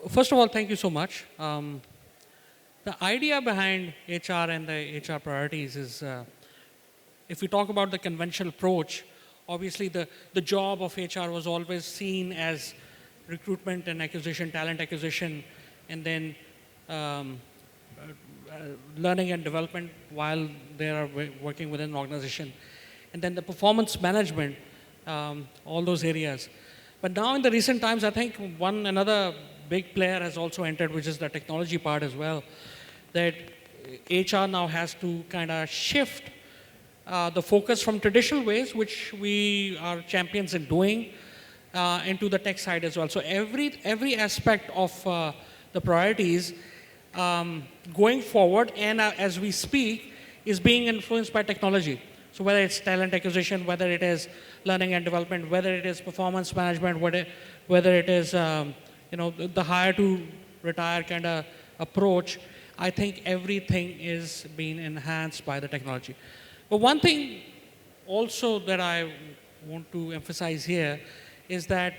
First of all, thank you so much. The idea behind HR and the HR priorities is, if we talk about the conventional approach, obviously the job of HR was always seen as recruitment and acquisition, talent acquisition, and then um, learning and development while they are working within an organization. And then the performance management, all those areas. But now in the recent times, I think another big player has also entered, which is the technology part as well, that HR now has to kind of shift the focus from traditional ways, which we are champions in doing, into the tech side as well. So every aspect of the priorities going forward and as we speak is being influenced by technology. So whether it's talent acquisition, whether it is learning and development, whether it is performance management, whether it is the hire to retire kind of approach, I think everything is being enhanced by the technology. But one thing also that I want to emphasize here is that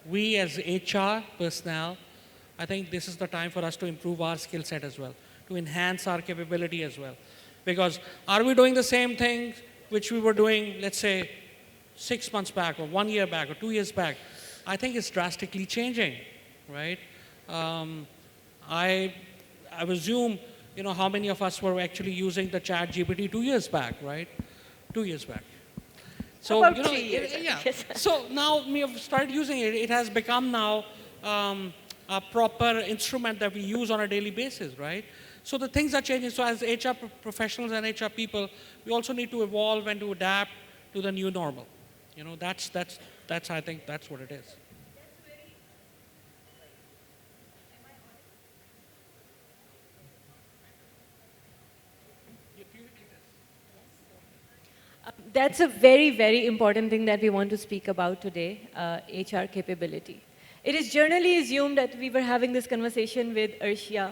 we as HR personnel, I think this is the time for us to improve our skill set as well, to enhance our capability as well. Because are we doing the same thing which we were doing, let's say, 6 months back or 1 year back or 2 years back? I think it's drastically changing, right? I assume, how many of us were actually using the chat GPT 2 years back, right? 2 years back. So, About 3 years. yeah. So now we have started using it. It has become now a proper instrument that we use on a daily basis, right? So the things are changing. So as HR professionals and HR people, we also need to evolve and to adapt to the new normal. That's I think that's what it is. That's a very, very important thing that we want to speak about today, HR capability. It is generally assumed that we were having this conversation with Arshia,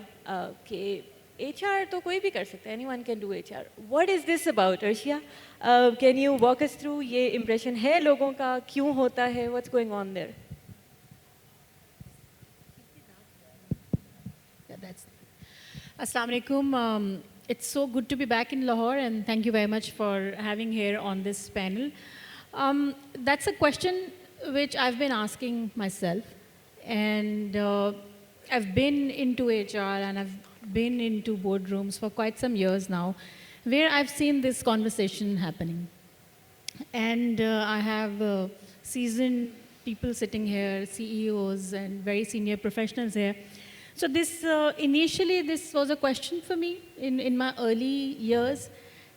HR to koi bhi kar sakta, anyone can do HR. What is this about, Arshia? Can you walk us through ye impression hai logon ka, kyun hota hai, what's going on there? Yeah, that's. Assalamu alaikum. It's so good to be back in Lahore, and thank you very much for having here on this panel. That's a question which I've been asking myself, and I've been into HR and I've been into boardrooms for quite some years now, where I've seen this conversation happening. And I have seasoned people sitting here, CEOs and very senior professionals here. So this, initially this was a question for me in my early years.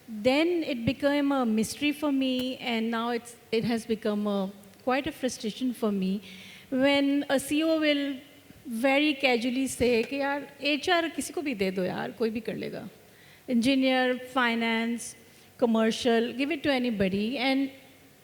Then it became a mystery for me, and now it has become quite a frustration for me when a CEO will very casually say कि यार HR किसी को भी दे दो यार, कोई भी कर लेगा. Engineer, finance, commercial, give it to anybody. And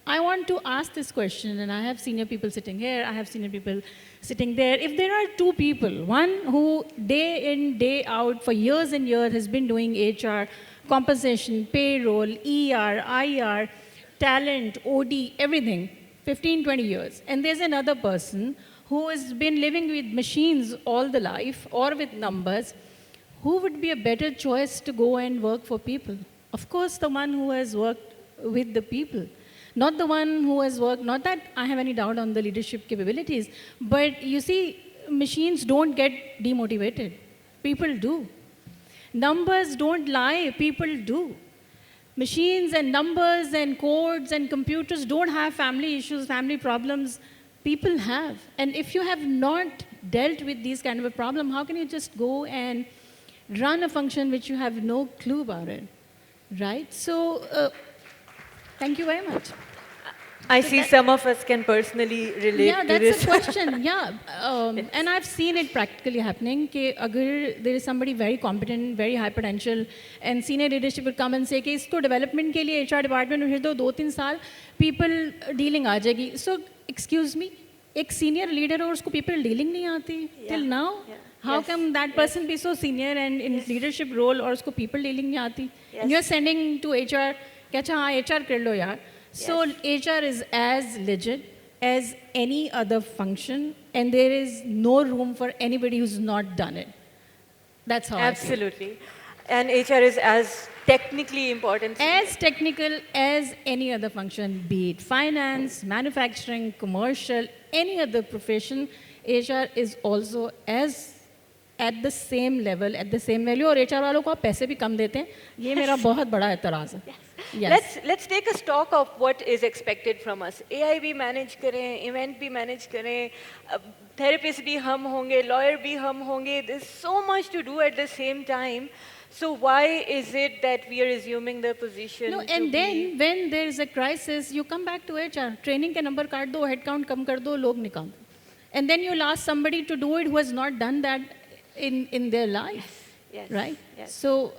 I want to ask this question, and I have senior people sitting here, I have senior people sitting there. If there are two people, one who day in, day out for years and years has been doing HR, compensation, payroll, ER, IR, talent, OD, everything, 15, 20 years. And there's another person who has been living with machines all the life or with numbers, who would be a better choice to go and work for people? Of course, the one who has worked with the people. Not the one who has worked, not that I have any doubt on the leadership capabilities, but you see, machines don't get demotivated. People do. Numbers don't lie, people do. Machines and numbers and codes and computers don't have family issues, family problems. People have. And if you have not dealt with these kind of a problem, how can you just go and run a function which you have no clue about it, right? So, thank you very much. I see some of us can personally relate Yeah, to that's this. a question. Yeah, and I've seen it practically happening. कि अगर there is somebody very competent, very high potential, and senior leadership will come and say कि इसको development के लिए HR department में भेज दो 2-3 साल, people dealing आ जाएगी. So excuse me, एक senior leader और उसको people dealing नहीं आती till now. Yeah. How Yes. come that person be so senior and in leadership role और उसको people dealing नहीं आती? And you're sending to HR, कि अच्छा हाँ HR कर लो यार. So HR is as legit, as any other function, and there is no room for anybody who's not done it. That's how I feel. Absolutely. And HR is as technically important. As technical as any other function, be it finance, manufacturing, commercial, any other profession, HR is also as at the same level, at the same value. और HR वालों को आप पैसे भी कम देते हैं, ये मेरा बहुत बड़ा एतराज़ है. Yes. Let's take a stock of what is expected from us. AI भी manage करें, event भी manage करें, therapist भी हम होंगे, lawyer भी हम होंगे. There's so much to do at the same time. So why is it that we are assuming the position? No, to and then be- when there is a crisis, you come back to HR. Training के number काट दो, headcount कम कर दो, लोग निकाल दो. And then you'll ask somebody to do it who has not done that in their life, Yes, right? yes. So,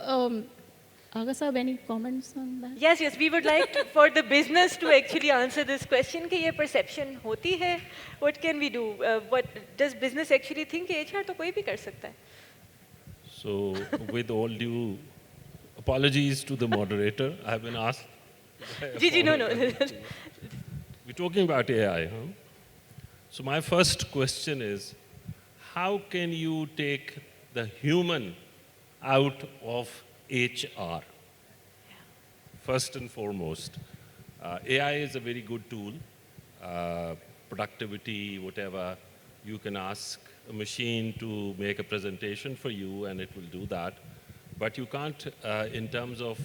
Agha Saab, any comments on that? Yes, we would like for the business to actually answer this question कि ये perception होती है. What can we do? What does business actually think कि HR तो कोई भी कर सकता है? So, with all due apologies to the moderator, I've been asked. Ji, no. We're talking about AI, huh? So, my first question is, how can you take the human out of HR? First and foremost, AI is a very good tool. Productivity, whatever, you can ask a machine to make a presentation for you and it will do that. But you can't, in terms of,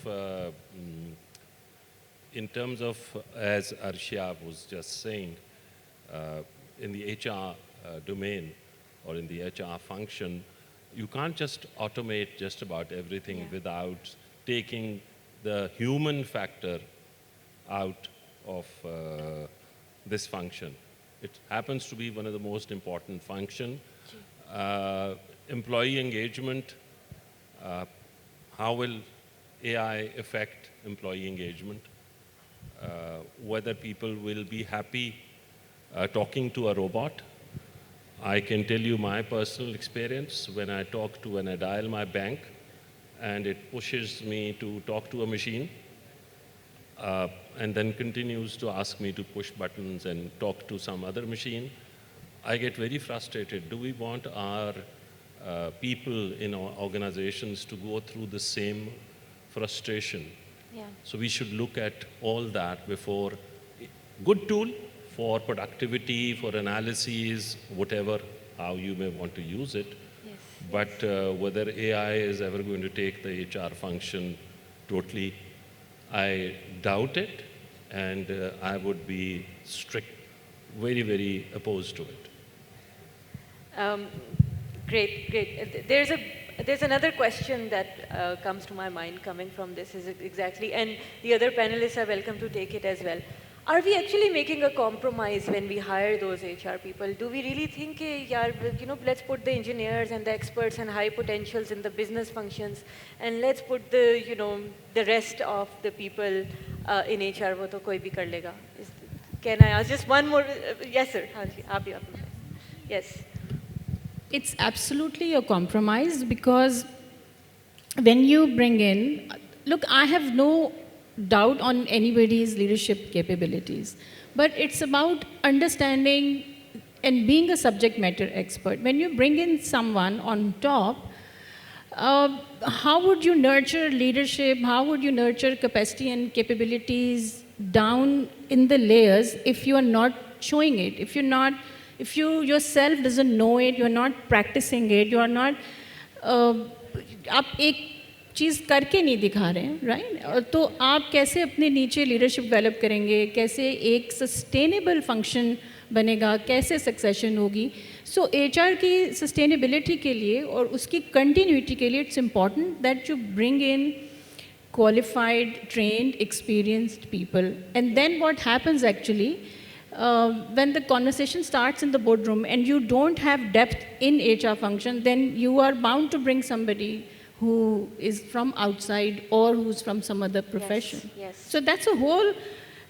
as Arshia was just saying, in the HR domain or in the HR function, you can't just automate just about everything without taking the human factor out of this function. It happens to be one of the most important function. Employee engagement, how will AI affect employee engagement? Whether people will be happy talking to a robot. I can tell you my personal experience when I dial my bank and it pushes me to talk to a machine and then continues to ask me to push buttons and talk to some other machine. I get very frustrated. Do we want our people in our organizations to go through the same frustration? Yeah. So we should look at all that before. Good tool for productivity, for analyses, whatever, how you may want to use it. Yes. But whether AI is ever going to take the HR function totally, I doubt it, and I would be very, very opposed to it. Great. There's another question that comes to my mind coming from this is exactly, and the other panelists are welcome to take it as well. Are we actually making a compromise when we hire those HR people? Do we really think, let's put the engineers and the experts and high potentials in the business functions, and let's put the rest of the people in HR? वो तो कोई भी कर लेगा. Can I ask just one more? Yes, sir. आप ही. Yes. It's absolutely a compromise because when you bring in, look, I have no doubt on anybody's leadership capabilities, but it's about understanding and being a subject matter expert. When you bring in someone on top, how would you nurture leadership? How would you nurture capacity and capabilities down in the layers if you are not showing it? If you yourself doesn't know it, you're not practicing it, you are not, आप एक चीज़ करके नहीं दिखा रहे हैं, right? तो आप कैसे अपने नीचे लीडरशिप डेवलप करेंगे, कैसे एक सस्टेनेबल फंक्शन बनेगा, कैसे सक्सेशन होगी? सो HR की सस्टेनेबिलिटी के लिए और उसकी कंटिन्यूटी के लिए it's important that you bring in qualified, trained, experienced people. And then what happens actually, when the conversation starts in the boardroom and you don't have depth in HR function, then you are bound to bring somebody who is from outside or who's from some other profession. Yes. So that's a whole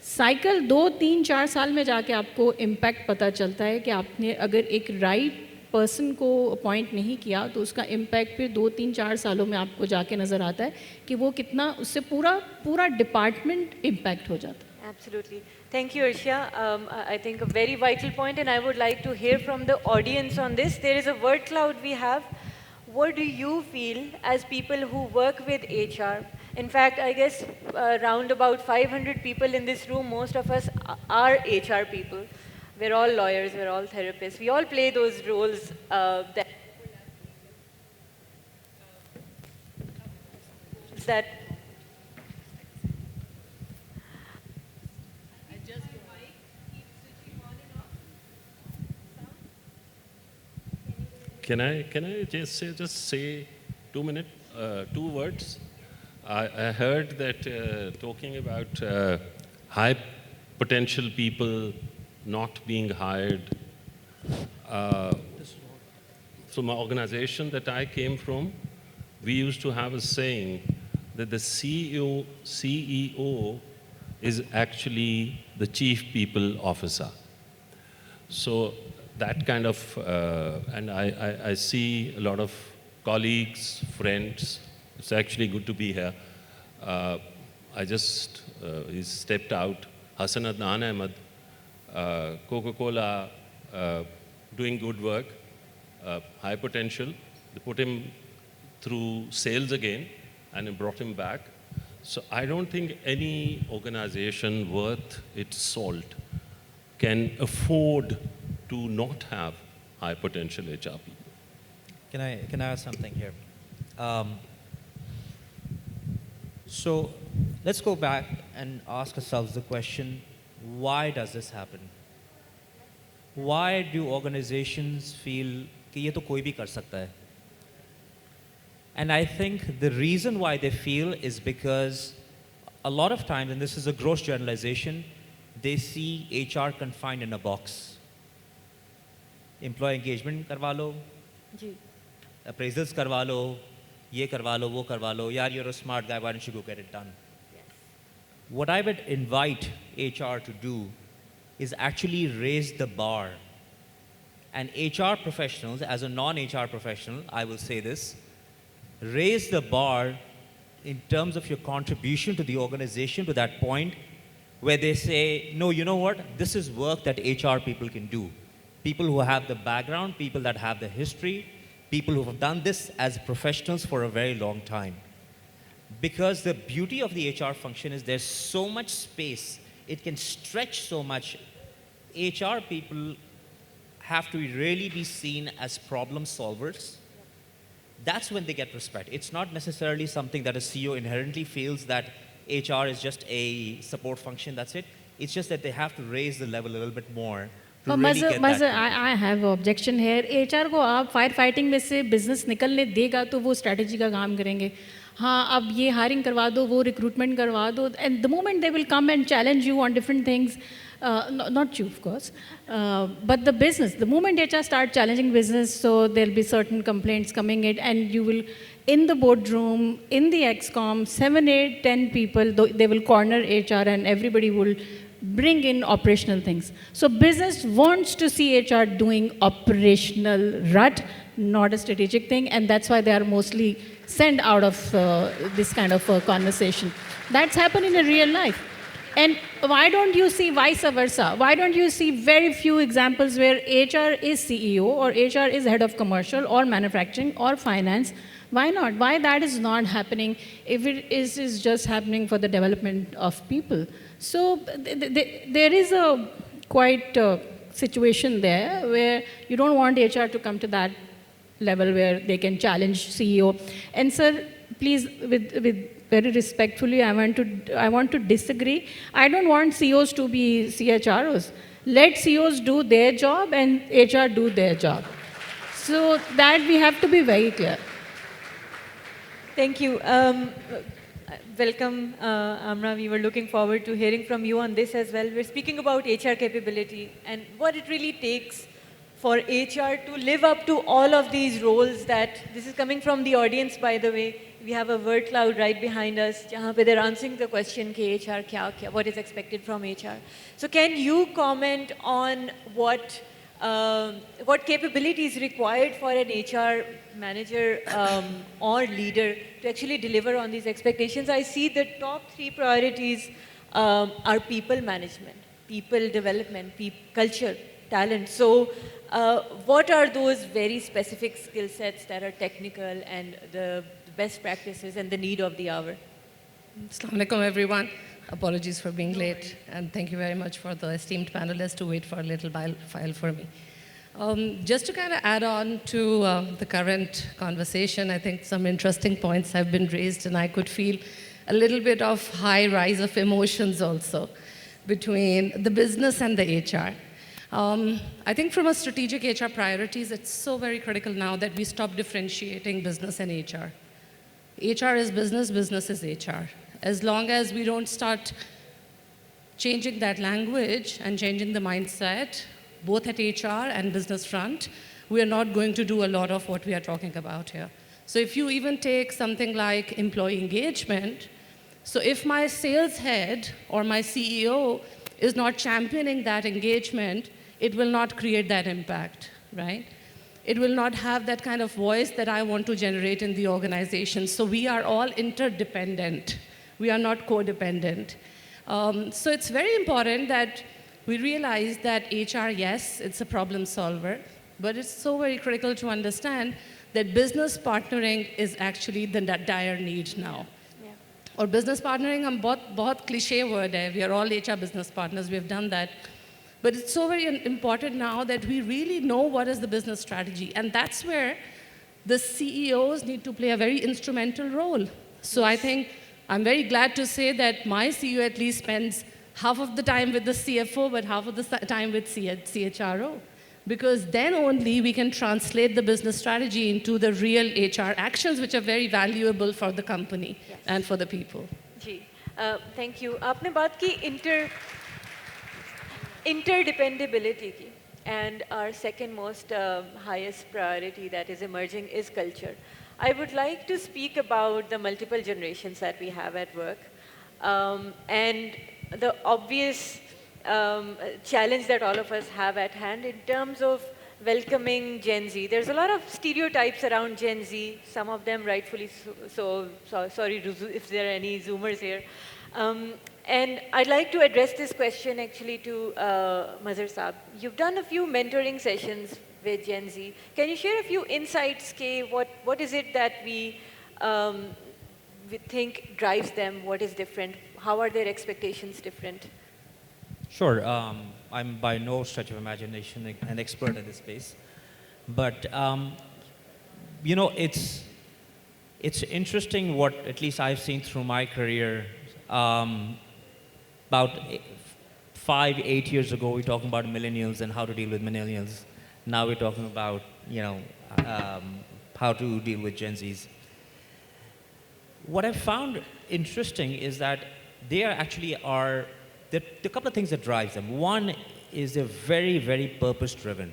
cycle. 2, 3, 4 साल में जाके आपको impact पता चलता है कि आपने अगर एक right person को अपॉइंट नहीं किया तो उसका इम्पैक्ट फिर 2, 3, 4 सालों में आपको जाके नज़र आता है कि वो कितना उससे पूरा डिपार्टमेंट इम्पैक्ट हो जाता है. Absolutely. Thank you, Arshia. I think a very vital point, and I would like to hear from the audience on this. There is a word cloud we have. What do you feel as people who work with HR? In fact, I guess around about 500 people in this room, most of us are HR people. We're all lawyers, we're all therapists. We all play those roles that Can I just say 2 minutes, two words? I heard that talking about high potential people not being hired. So my organization that I came from, we used to have a saying that the CEO is actually the chief people officer. So that kind of, and I see a lot of colleagues, friends. It's actually good to be here. I just, he stepped out. Hassan Adnan Ahmed, Coca-Cola, doing good work, high potential. They put him through sales again and it brought him back. So I don't think any organization worth its salt can afford to not have high potential HR people. Can I ask something here? So let's go back and ask ourselves the question, why does this happen? Why do organizations feel कि ये तो कोई भी कर सकता है? And I think the reason why they feel is because a lot of times, and this is a gross generalization, they see HR confined in a box. Employee engagement करवा लो, जी. appraisals करवा लो, ये करवा लो, वो करवा लो, यार you're a smart guy, why don't you go get it done? What I would invite HR to do is actually raise the bar. And HR professionals, as a non-HR professional, I will say this, raise the bar in terms of your contribution to the organization to that point where they say, no, you know what, this is work that HR people can do. People who have the background, people that have the history, people who have done this as professionals for a very long time. Because the beauty of the HR function is there's so much space, it can stretch so much. HR people have to really be seen as problem solvers. That's when they get respect. It's not necessarily something that a CEO inherently feels that HR is just a support function, that's it. It's just that they have to raise the level a little bit more to really get that. I have objection here. HR को आप fire fighting में से business निकलने देगा तो वो strategy का काम करेंगे. हाँ, अब ये हायरिंग करवा दो, वो रिक्रूटमेंट करवा दो, and the moment they will come and challenge you on different things, not you of course, but the business, the moment HR start challenging business, so there'll be certain complaints coming in, and you will, in the boardroom, in the XCOM, 7, 8, 10 people, they will corner HR and everybody will bring in operational things. So business wants to see HR doing operational rut, not a strategic thing, and that's why they are mostly sent out of this kind of conversation. That's happened in a real life. And why don't you see vice versa? Why don't you see very few examples where HR is CEO or HR is head of commercial or manufacturing or finance? Why not? Why that is not happening if it is just happening for the development of people? So there is a quite situation there where you don't want HR to come to that level where they can challenge CEO. And sir, please, with very respectfully, I want to disagree. I don't want CEOs to be CHROs. Let CEOs do their job and HR do their job. So that we have to be very clear. Thank you. Welcome, Amra. We were looking forward to hearing from you on this as well. We're speaking about HR capability and what it really takes for HR to live up to all of these roles that, this is coming from the audience, by the way. We have a word cloud right behind us, jahan pe they're answering the question, ki HR kya, what is expected from HR. So can you comment on what capability is required for an HR manager or leader to actually deliver on these expectations? I see the top 3 priorities are people management, people development, culture, talent. So what are those very specific skill sets that are technical and the best practices and the need of the hour? Assalamu alaikum, everyone. Apologies for being late, and thank you very much for the esteemed panelists to wait for a little while for me. Just to kind of add on to the current conversation, I think some interesting points have been raised, and I could feel a little bit of high rise of emotions also between the business and the HR. I think from a strategic HR priorities, it's so very critical now that we stop differentiating business and HR. HR is business, business is HR. As long as we don't start changing that language and changing the mindset, both at HR and business front, we are not going to do a lot of what we are talking about here. So if you even take something like employee engagement, so if my sales head or my CEO is not championing that engagement, it will not create that impact, right? It will not have that kind of voice that I want to generate in the organization. So we are all interdependent. We are not codependent. So it's very important that we realize that HR, yes, it's a problem solver, but it's so very critical to understand that business partnering is actually the dire need now. Yeah. Or business partnering, बहुत cliche word hai. We are all HR business partners, we have done that. But it's so very important now that we really know what is the business strategy. And that's where the CEOs need to play a very instrumental role. So I think I'm very glad to say that my CEO at least spends half of the time with the CFO, but half of the time with CHRO. Because then only we can translate the business strategy into the real HR actions, which are very valuable for the company and for the people. Ji, thank you. आपने बात की interdependability की, and our second most highest priority that is emerging is culture. I would like to speak about the multiple generations that we have at work, and the obvious challenge that all of us have at hand in terms of welcoming Gen Z. There's a lot of stereotypes around Gen Z, some of them rightfully so sorry if there are any Zoomers here. And I'd like to address this question actually to Mazhar Saab. You've done a few mentoring sessions with Gen Z. Can you share a few insights? What is it that we think drives them? What is different? How are their expectations different? Sure. I'm by no stretch of imagination an expert in this space. But, you know, it's interesting what at least I've seen through my career. About 5-8 years ago, we were talking about millennials and how to deal with millennials. Now we're talking about, you know, how to deal with Gen Zs. What I've found interesting is that they are actually there are a couple of things that drives them. One is they're very, very purpose-driven.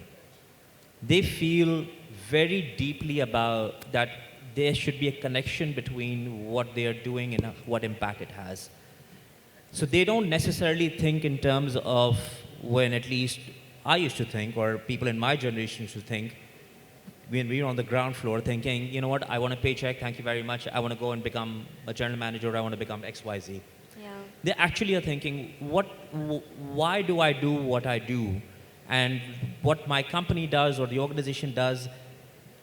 They feel very deeply about that there should be a connection between what they are doing and what impact it has. So they don't necessarily think in terms of when at least I used to think, or people in my generation used to think, when we were on the ground floor thinking, you know what, I want a paycheck, thank you very much, I want to go and become a general manager, or I want to become XYZ. Yeah. They actually are thinking, why do I do what I do? And what my company does or the organization does,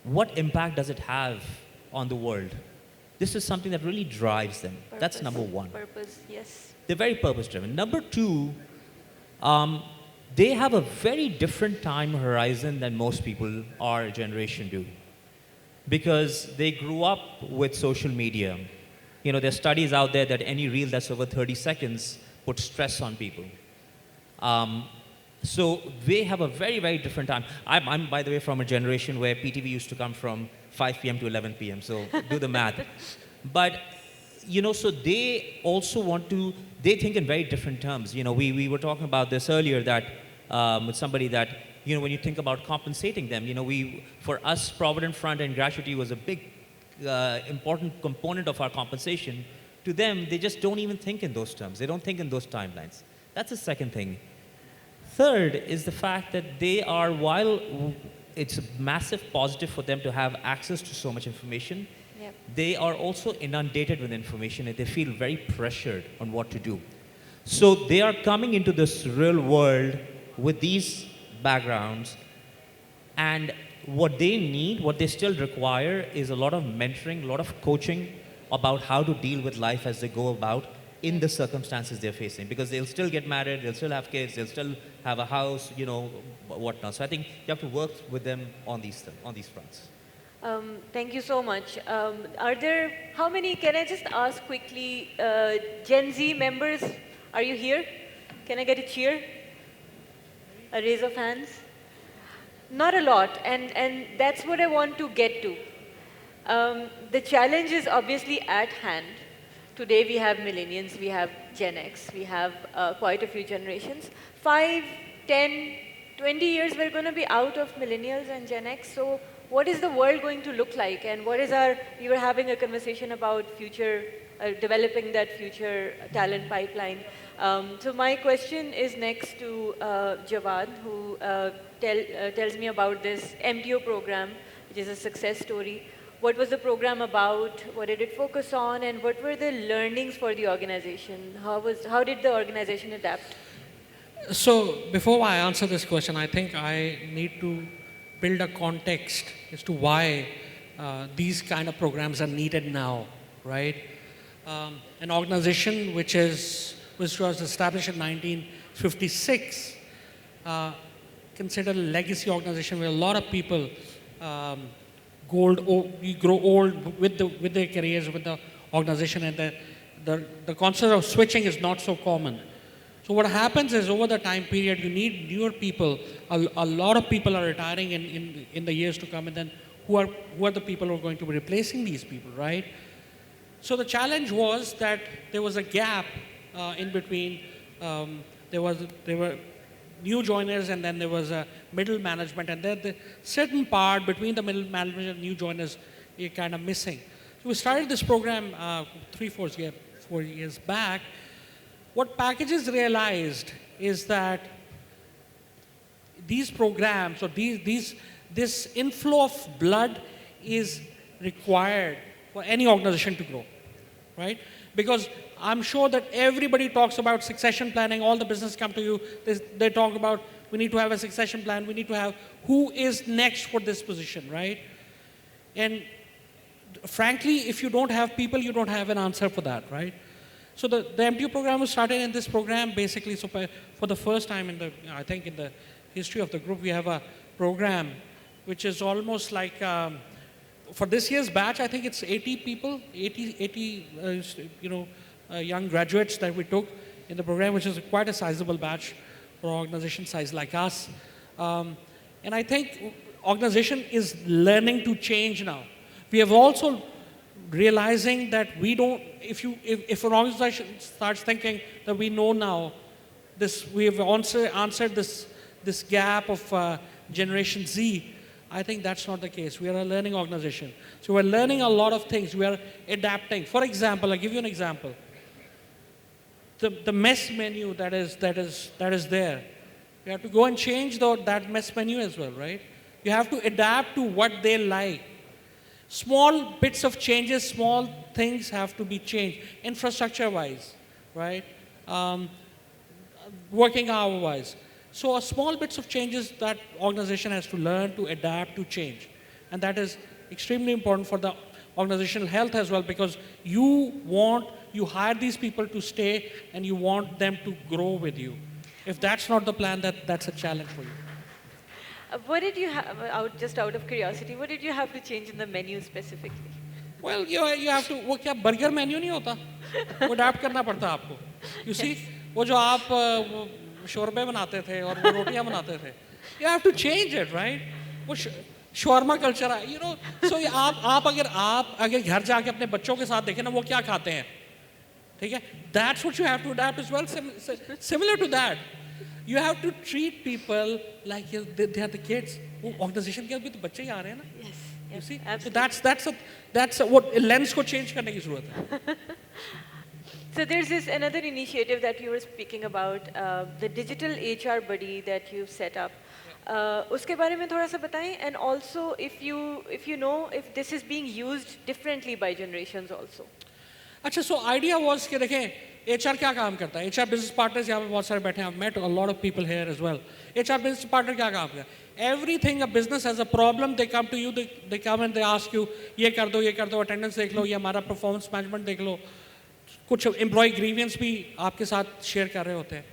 what impact does it have on the world? This is something that really drives them. Purpose. That's number one. Purpose, yes. They're very purpose-driven. Number two, they have a very different time horizon than most people our generation do. Because they grew up with social media. You know, there's studies out there that any reel that's over 30 seconds puts stress on people. So they have a very, very different time. I'm, by the way, from a generation where PTV used to come from 5 p.m. to 11 p.m., so do the math. But, you know, so they also they think in very different terms. You know, we were talking about this earlier that with somebody that, you know, when you think about compensating them, you know, for us, Provident Front and gratuity was a big, important component of our compensation. To them, they just don't even think in those terms. They don't think in those timelines. That's the second thing. Third is the fact that they are, while it's a massive positive for them to have access to so much information, they are also inundated with information and they feel very pressured on what to do. So they are coming into this real world with these backgrounds, and what they need, what they still require, is a lot of mentoring, a lot of coaching about how to deal with life as they go about in the circumstances they're facing. Because they'll still get married, they'll still have kids, they'll still have a house, you know, whatnot. So I think you have to work with them on these fronts. Thank you so much. How many, can I just ask quickly, Gen Z members, are you here? Can I get a cheer? A raise of hands? Not a lot, and that's what I want to get to. The challenge is obviously at hand. Today we have millennials, we have Gen X, we have quite a few generations. 5, 10, 20 years we're going to be out of millennials and Gen X, so what is the world going to look like, and what is we were having a conversation about developing that future talent pipeline. So my question is next to Jawad, who tells me about this MTO program, which is a success story. What was the program about? What did it focus on? And what were the learnings for the organization? How did the organization adapt? So before I answer this question, I think I need to build a context as to why these kind of programs are needed now, right? An organization which was established in 1956, considered a legacy organization where a lot of people grow old with their careers, with the organization, and the concept of switching is not so common. So what happens is over the time period, you need newer people. A lot of people are retiring in the years to come, and then who are the people who are going to be replacing these people, right? So the challenge was that there was a gap in between. There were new joiners, and then there was a middle management, and then the certain part between the middle management and new joiners is kind of missing. So we started this program 4 years back. What packages realized is that these programs, or this inflow of blood is required for any organization to grow, right? Because I'm sure that everybody talks about succession planning. All the business come to you. They talk about, we need to have a succession plan. We need to have who is next for this position, right? And frankly, if you don't have people, you don't have an answer for that, right? So the MTU program was started, in this program basically, so for the first time in the history of the group, we have a program which is almost like, for this year's batch, I think it's 80 people, 80 young graduates that we took in the program, which is quite a sizable batch for an organization size like us. And I think organization is learning to change now. We have also realizing that if an organization starts thinking that we know now, we have answered this gap of Generation Z, I think that's not the case. We are a learning organization. So we're learning a lot of things. We are adapting. For example, I'll give you an example. The mess menu that is there, you have to go and change that mess menu as well, right? You have to adapt to what they like. Small bits of changes, small things have to be changed, infrastructure-wise, right? Working hour-wise. So small bits of changes that organization has to learn to adapt to change. And that is extremely important for the organizational health as well, because you hire these people to stay and you want them to grow with you. If that's not the plan, that's a challenge for you. What did you have, just out of curiosity, what did you have to change in the menu specifically? Well, you have to, वो क्या burger menu नहीं होता? वो adapt करना पड़ता आपको. You see, वो जो आप शोरबे बनाते थे और वो रोटियां बनाते थे, you have to change it, right? वो shawarma culture है, you know. So आप अगर घर जाके अपने बच्चों के साथ देखें ना, वो क्या खाते हैं, ठीक है? That's what you have to adapt as well. Similar to that. You have to treat people like they are the kids. वो organization के भी तो बच्चे ही आ रहे हैं ना. Yes. You see, Absolutely. so that's what lens को change करने की ज़रूरत है. So there's another initiative that you were speaking about, the digital HR buddy that you've set up. उसके बारे में थोड़ा सा बताएं, and also if you know if this is being used differently by generations also. अच्छा, so idea was कि देखें HR क्या काम करता है? HR business partners यहाँ पे बहुत सारे बैठे हैं. I've met a lot of people here as well. HR business partner क्या काम करता है? Everything a business has a problem, they come to you, they come and they ask you, ये कर दो, attendance देख लो, ये हमारा performance management देख लो. कुछ employee grievance भी आपके साथ share कर रहे होते हैं.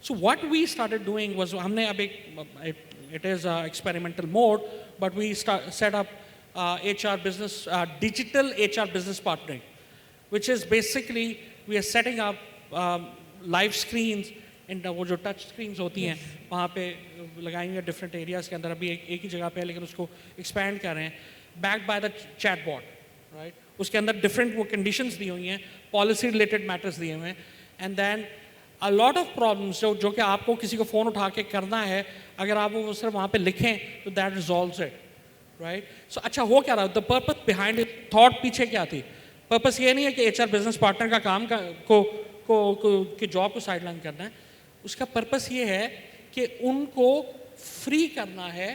So what we started doing was, हमने अब it is experimental mode, but we set up HR business, digital HR business partnering, which is basically we are setting up live screens and वो जो touch screens होती हैं वहाँ पे लगाएंगे different areas के अंदर. अभी एक ही जगह पे है लेकिन उसको एक्सपैंड कर रहे हैं, backed by the chatbot, right. उसके अंदर डिफरेंट वो कंडीशंस दी हुई हैं, पॉलिसी रिलेटेड मैटर्स दिए हुए हैं, and then a lot of problems जो कि आपको किसी को फ़ोन उठा के करना है, अगर आप वो सिर्फ वहाँ पे लिखें तो दैट रिजॉल्व्स इट, राइट. सो अच्छा हो क्या रहा, the purpose behind it, thought पीछे क्या थी? पर्पस ये नहीं है कि एचआर बिजनेस पार्टनर का काम के जॉब को साइडलाइन करना है. उसका पर्पस ये है कि उनको फ्री करना है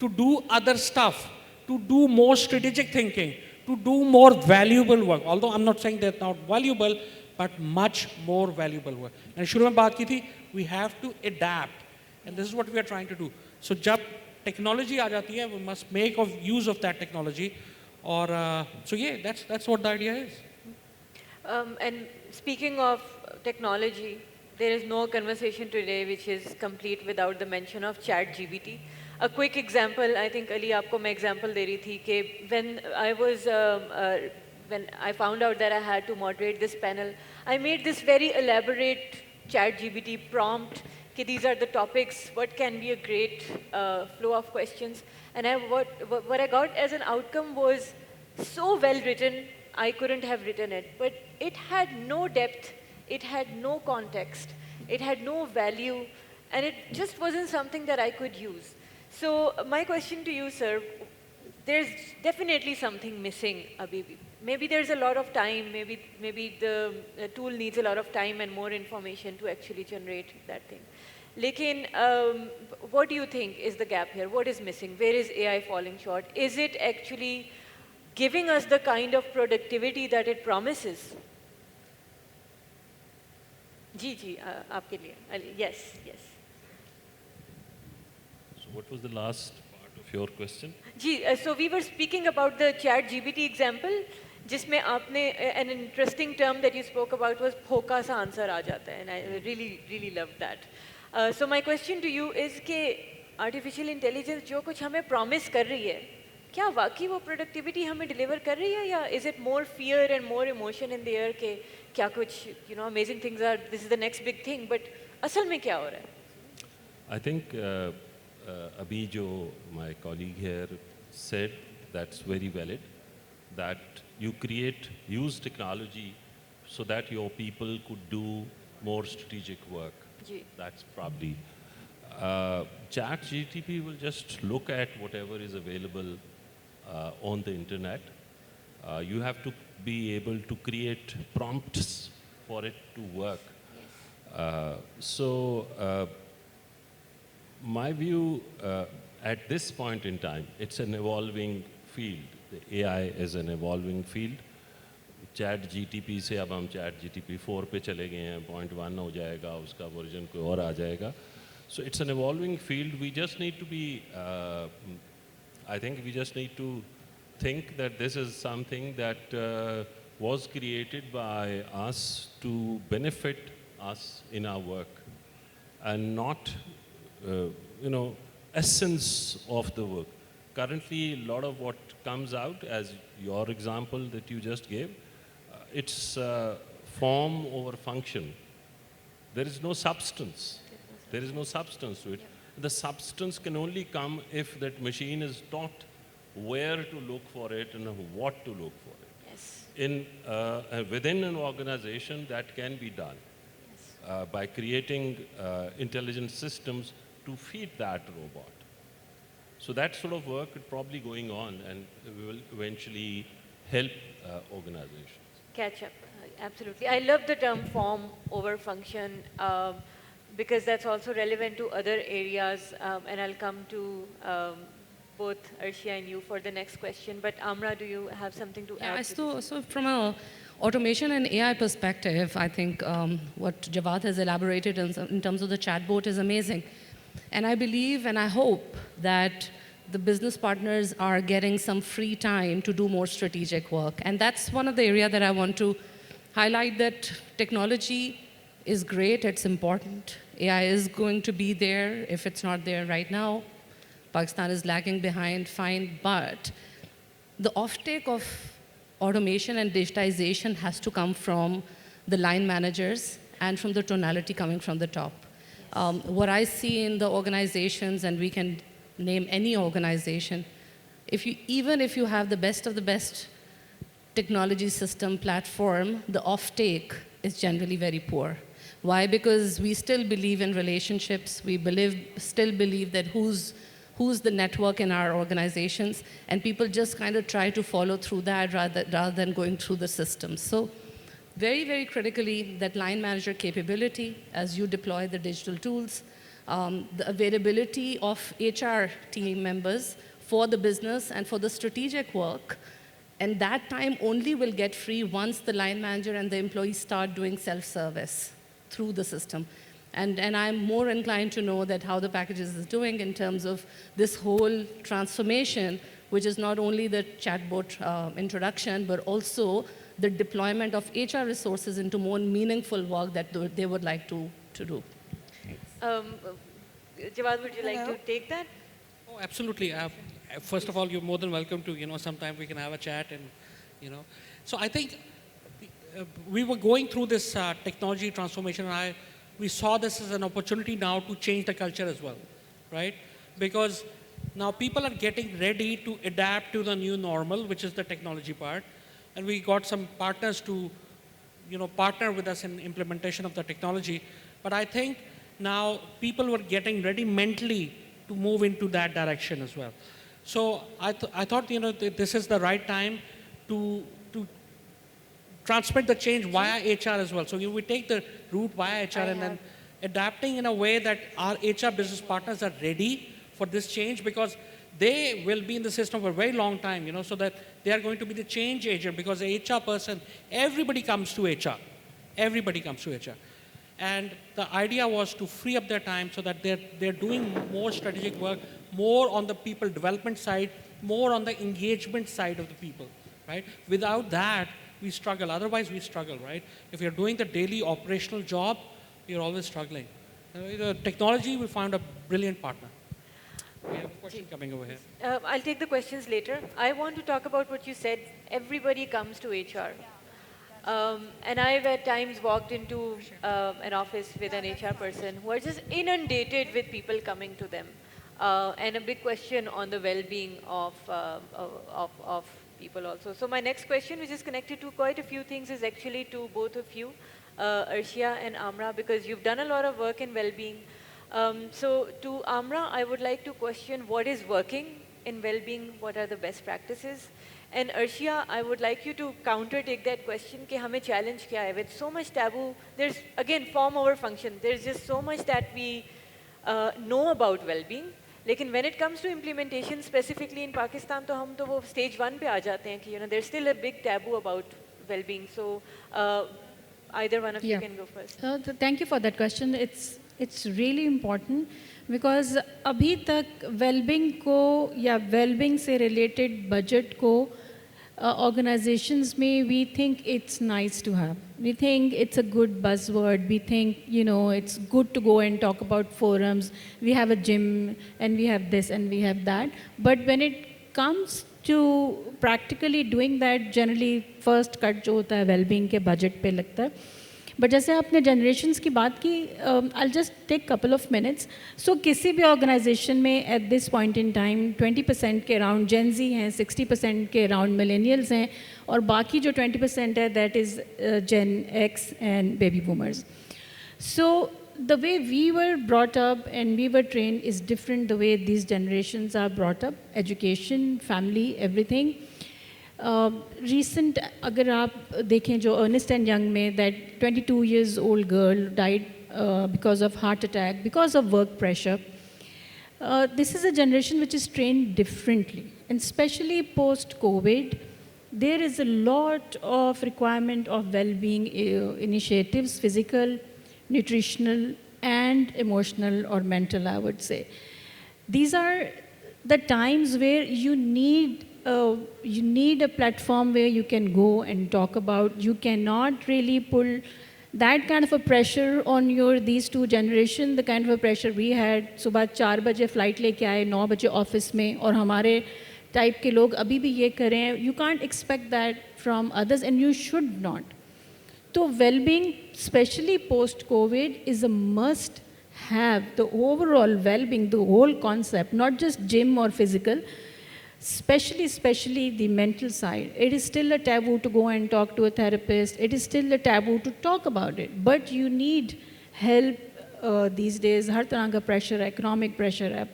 to do other stuff, to do more strategic thinking, to do more valuable work. Although I am not saying that not valuable, but much more valuable work. And शुरू में बात की थी, we have to adapt, and this is what we are trying to do. So जब technology आ जाती है, we must make use of that technology. और so yeah, that's what the idea is. And speaking of technology, there is no conversation today which is complete without the mention of ChatGPT. A quick example, I think Ali आपको मैं example दे रही थी कि when I found out that I had to moderate this panel, I made this very elaborate ChatGPT prompt. Okay, these are the topics. What can be a great flow of questions? And what I got as an outcome was so well written, I couldn't have written it. But it had no depth, it had no context, it had no value, and it just wasn't something that I could use. So my question to you, sir, there's definitely something missing, Abhi. Maybe there's a lot of time, maybe the tool needs a lot of time and more information to actually generate that thing. Lekin, what do you think is the gap here? What is missing? Where is AI falling short? Is it actually giving us the kind of productivity that it promises? Ji, aapke liye. Ali, yes. So what was the last part of your question? Ji, so we were speaking about the ChatGPT example, जिसमें आपने an interesting term that you spoke about was फोका सा answer आ जाता है, and I really loved that. So my question to you is कि artificial intelligence जो कुछ हमें promise कर रही है, क्या वाकई वो productivity हमें deliver कर रही है, या is it more fear and more emotion in the air कि क्या कुछ amazing things are, this is the next big thing, but असल में क्या हो रहा है? I think Abhi jo, my colleague here, said that's very valid, that you use technology so that your people could do more strategic work. Ji. That's probably. ChatGPT will just look at whatever is available on the internet. You have to be able to create prompts for it to work. My view at this point in time, it's an evolving field. The AI is an evolving field. ChatGPT से अब हम ChatGPT 4 पे चले गए हैं, 0.1 हो जाएगा, उसका वर्जन कोई और आ जाएगा. So it's an evolving field. We just need to be, I think we just need to think that this is something that was created by us to benefit us in our work, and not, essence of the work. Currently, a lot of what comes out, as your example that you just gave, it's form over function. There is no substance. There is no substance to it. The substance can only come if that machine is taught where to look for it and what to look for it. Yes. Within an organization, that can be done by creating intelligent systems to feed that robot. So that sort of work is probably going on, and will eventually help organizations. Catch up, absolutely. I love the term form over function because that's also relevant to other areas, and I'll come to both Arshia and you for the next question. But Amra, do you have something to add? So from a automation and AI perspective, I think what Jawad has elaborated in terms of the chatbot is amazing. And I believe and I hope that the business partners are getting some free time to do more strategic work. And that's one of the areas that I want to highlight, that technology is great, it's important. AI is going to be there. If it's not there right now, Pakistan is lagging behind, fine. But the offtake of automation and digitization has to come from the line managers and from the tonality coming from the top. What I see in the organizations, and we can name any organization, even if you have the best of the best technology system platform, the offtake is generally very poor. Why? Because we still believe in relationships. We still believe that who's the network in our organizations, and people just kind of try to follow through that rather than going through the system. So very, very critically, that line manager capability as you deploy the digital tools, the availability of HR team members for the business and for the strategic work, and that time only will get free once the line manager and the employees start doing self-service through the system. And I'm more inclined to know that how the packages is doing in terms of this whole transformation, which is not only the chatbot introduction, but also the deployment of HR resources into more meaningful work that they would like to do. Jawad, would you like to take that? Oh, absolutely. First of all, you're more than welcome to, sometime we can have a chat and. So I think we were going through this technology transformation, and we saw this as an opportunity now to change the culture as well, right? Because now people are getting ready to adapt to the new normal, which is the technology part. And we got some partners to, partner with us in implementation of the technology. But I think now people were getting ready mentally to move into that direction as well. So I thought, this is the right time to transmit the change via HR as well. So we take the route via HR and then adapting in a way that our HR business partners are ready for this change, because they will be in the system for a very long time, so that they are going to be the change agent, because the HR person, everybody comes to HR. Everybody comes to HR. And the idea was to free up their time so that they're doing more strategic work, more on the people development side, more on the engagement side of the people, right? Without that, we struggle. Otherwise, we struggle, right? If you're doing the daily operational job, you're always struggling. Technology, we found a brilliant partner. We have a question coming over here. I'll take the questions later. I want to talk about what you said. Everybody comes to HR. And I've at times walked into an office with an HR person who are just inundated with people coming to them. And a big question on the well-being of people also. So my next question, which is connected to quite a few things, is actually to both of you, Arshia and Amra, because you've done a lot of work in well-being. So to Amra, I would like to question what is working in well-being, what are the best practices? And Arshia, I would like you to counter-take that question, कि हमें challenge क्या है? With so much taboo, there's, again, form over function. There's just so much that we know about well-being. लेकिन when it comes to implementation, specifically in Pakistan, तो हम तो वो stage 1 पे आ जाते हैं कि there's still a big taboo about well-being. So either one of you can go first. Thank you for that question. It's really important because अभी तक well-being को या well-being से related budget को organizations में we think it's nice to have. We think it's a good buzzword. We think, it's good to go and talk about forums. We have a gym and we have this and we have that. But when it comes to practically doing that, generally first cut जो होता है well-being के budget पे लगता है. But जैसे आपने generations की बात की, I'll just take couple of minutes. So किसी भी organization में at this point in time 20% के around Gen Z हैं, 60% के around millennials हैं, और बाकी जो 20% है that is Gen X and baby boomers. So the way we were brought up and we were trained is different the way these generations are brought up. Education, family, everything. Recent, अगर आप देखें जो Ernst and Young में that 22 years old girl died because of heart attack, because of work pressure. this is a generation which is trained differently, and especially post-COVID, there is a lot of requirement of well-being initiatives, physical, nutritional, and emotional or mental, I would say. These are the times where you need a platform where you can go and talk about. You cannot really pull that kind of a pressure on these two generation, the kind of a pressure we had. सुबह 4 बजे flight लेके आए, 9 बजे office में, और हमारे type के लोग अभी भी ये करें. You can't expect that from others, and you should not. So well-being, especially post-COVID, is a must have. The overall well-being, the whole concept, not just gym or physical, especially the mental side. It is still a taboo to go and talk to a therapist. It is still a taboo to talk about it. But you need help these days. हर तरह का pressure, economic pressure है,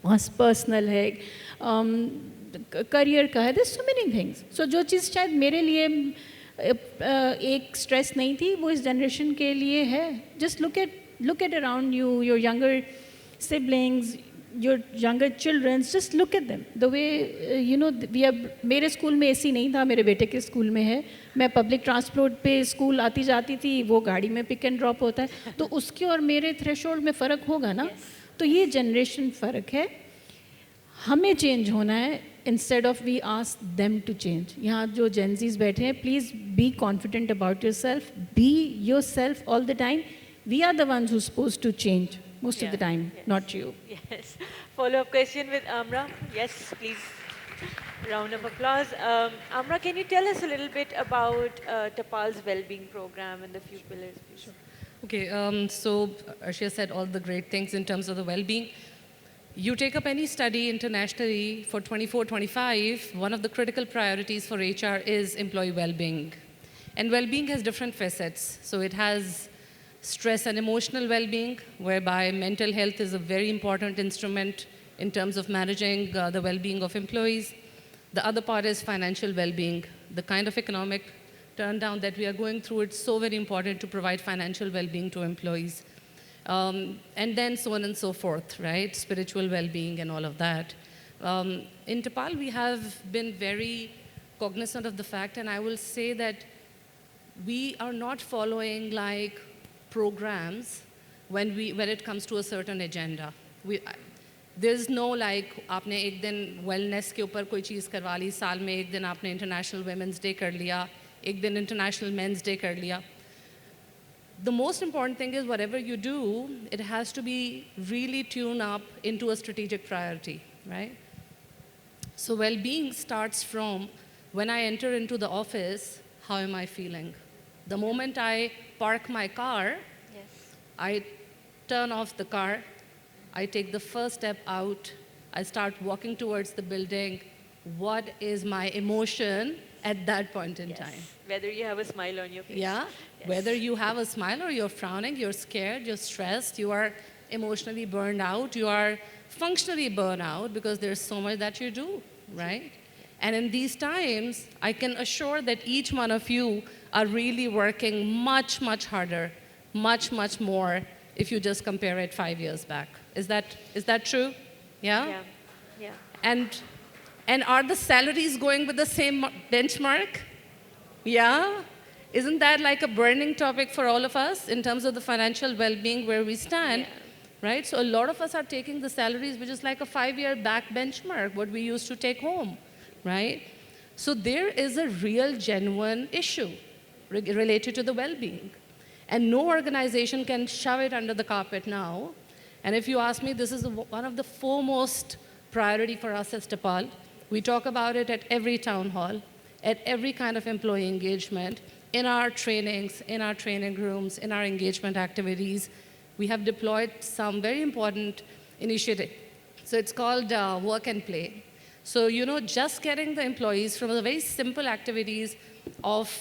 personal है, career का है. There's so many things. So जो चीज़ शायद मेरे लिए एक stress नहीं थी, वो इस generation के लिए है. Just look at around you, your younger siblings, your younger children, just look at them. The way, मेरे स्कूल में AC नहीं था, मेरे बेटे के स्कूल में है. मैं पब्लिक ट्रांसपोर्ट पे स्कूल आती जाती थी, वो गाड़ी में पिक एंड ड्रॉप होता है. तो उसके और मेरे थ्रेशोल्ड में फ़र्क होगा ना. तो ये जनरेशन फ़र्क है. हमें चेंज होना है, instead of we ask them to change. यहाँ जो जेनजीज बैठे हैं, please be confident about yourself, be yourself all the time. We are the ones who suppose to change most of the time, not you. Yes. Follow-up question with Amra. Yes, please. Round of applause. Amra, can you tell us a little bit about Tapal's well-being program and the few pillars, please? Okay, so Arshia said all the great things in terms of the well-being. You take up any study internationally for 24-25, one of the critical priorities for HR is employee well-being. And well-being has different facets. So it has stress and emotional well-being, whereby mental health is a very important instrument in terms of managing the well-being of employees. The other part is financial well-being. The kind of economic turndown that we are going through, it's so very important to provide financial well-being to employees. And then so on and so forth, right? Spiritual well-being and all of that. In Tapal, we have been very cognizant of the fact, and I will say that we are not following like programs when it comes to a certain agenda. There's no like आपने एक दिन wellness के ऊपर कोई चीज़ करवा ली, साल में एक दिन आपने International Women's Day कर लिया, एक दिन International Men's Day कर लिया. The most important thing is whatever you do, it has to be really tuned up into a strategic priority, right? So well-being starts from when I enter into the office, how am I feeling? The moment I park my car, I turn off the car, I take the first step out, I start walking towards the building. What is my emotion at that point in time? Whether you have a smile on your face. Yeah, whether you have a smile or you're frowning, you're scared, you're stressed, you are emotionally burned out, you are functionally burned out because there's so much that you do, right? And in these times, I can assure that each one of you are really working much, much harder, much, much more if you just compare it 5 years back. Is that true? Yeah? Yeah. And are the salaries going with the same benchmark? Yeah? Isn't that like a burning topic for all of us in terms of the financial well-being where we stand? Right? So a lot of us are taking the salaries, which is like a 5-year back benchmark, what we used to take home, right? So there is a real, genuine issue related to the well-being. And no organization can shove it under the carpet now. And if you ask me, this is one of the foremost priority for us as Tapal. We talk about it at every town hall, at every kind of employee engagement, in our trainings, in our training rooms, in our engagement activities. We have deployed some very important initiative. So it's called Work and Play. So, just getting the employees from the very simple activities of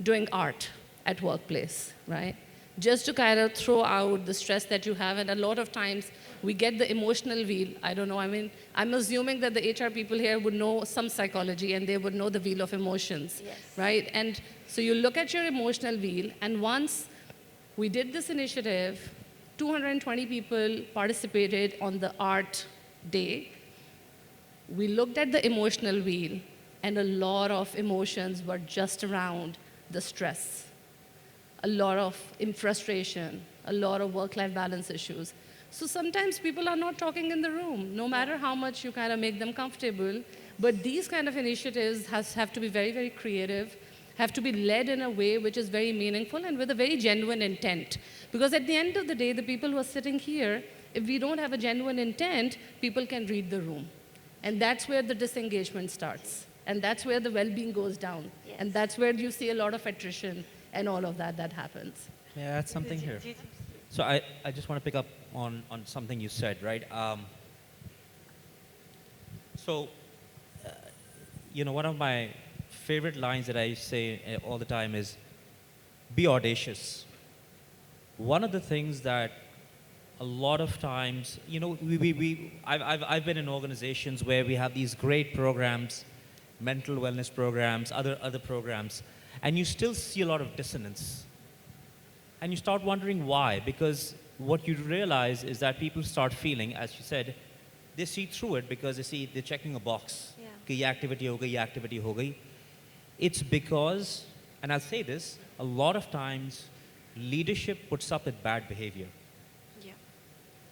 doing art at workplace, right? Just to kind of throw out the stress that you have. And a lot of times we get the emotional wheel. I don't know, I'm assuming that the HR people here would know some psychology and they would know the wheel of emotions, right? And so you look at your emotional wheel, and once we did this initiative, 220 people participated on the art day. We looked at the emotional wheel, and a lot of emotions were just around the stress, a lot of frustration, a lot of work-life balance issues. So sometimes people are not talking in the room, no matter how much you kind of make them comfortable. But these kind of initiatives have to be very, very creative, have to be led in a way which is very meaningful and with a very genuine intent. Because at the end of the day, the people who are sitting here, if we don't have a genuine intent, people can read the room. And that's where the disengagement starts. And that's where the well-being goes down. Yes. And that's where you see a lot of attrition and all of that happens. May I add something here? So I just want to pick up on something you said, right? One of my favorite lines that I say all the time is, be audacious. One of the things that a lot of times, I've been in organizations where we have these great programs, mental wellness programs, other programs, and you still see a lot of dissonance. And you start wondering why, because what you realize is that people start feeling, as you said, they see through it because they see they're checking a box. Yeah. कि ये activity हो गई, ये activity हो गई. It's because, and I'll say this, a lot of times leadership puts up with bad behavior. Yeah.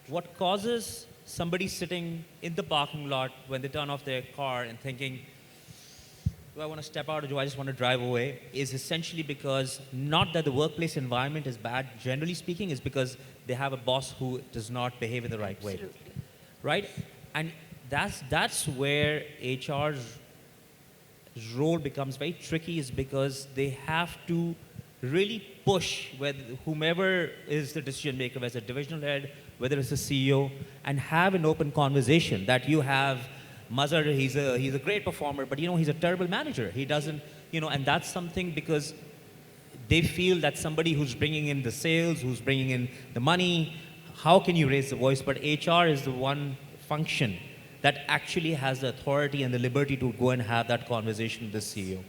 What causes somebody sitting in the parking lot when they turn off their car and thinking, do I want to step out or do I just want to drive away, is essentially because not that the workplace environment is bad, generally speaking, is because they have a boss who does not behave in the right way. Absolutely. Right? And that's where HR's role becomes very tricky, is because they have to really push whomever is the decision maker, whether it's a divisional head, whether it's a CEO, and have an open conversation that you have Mazhar, he's a great performer, but he's a terrible manager. He doesn't, and that's something because they feel that somebody who's bringing in the sales, who's bringing in the money, how can you raise the voice? But HR is the one function that actually has the authority and the liberty to go and have that conversation with the CEO.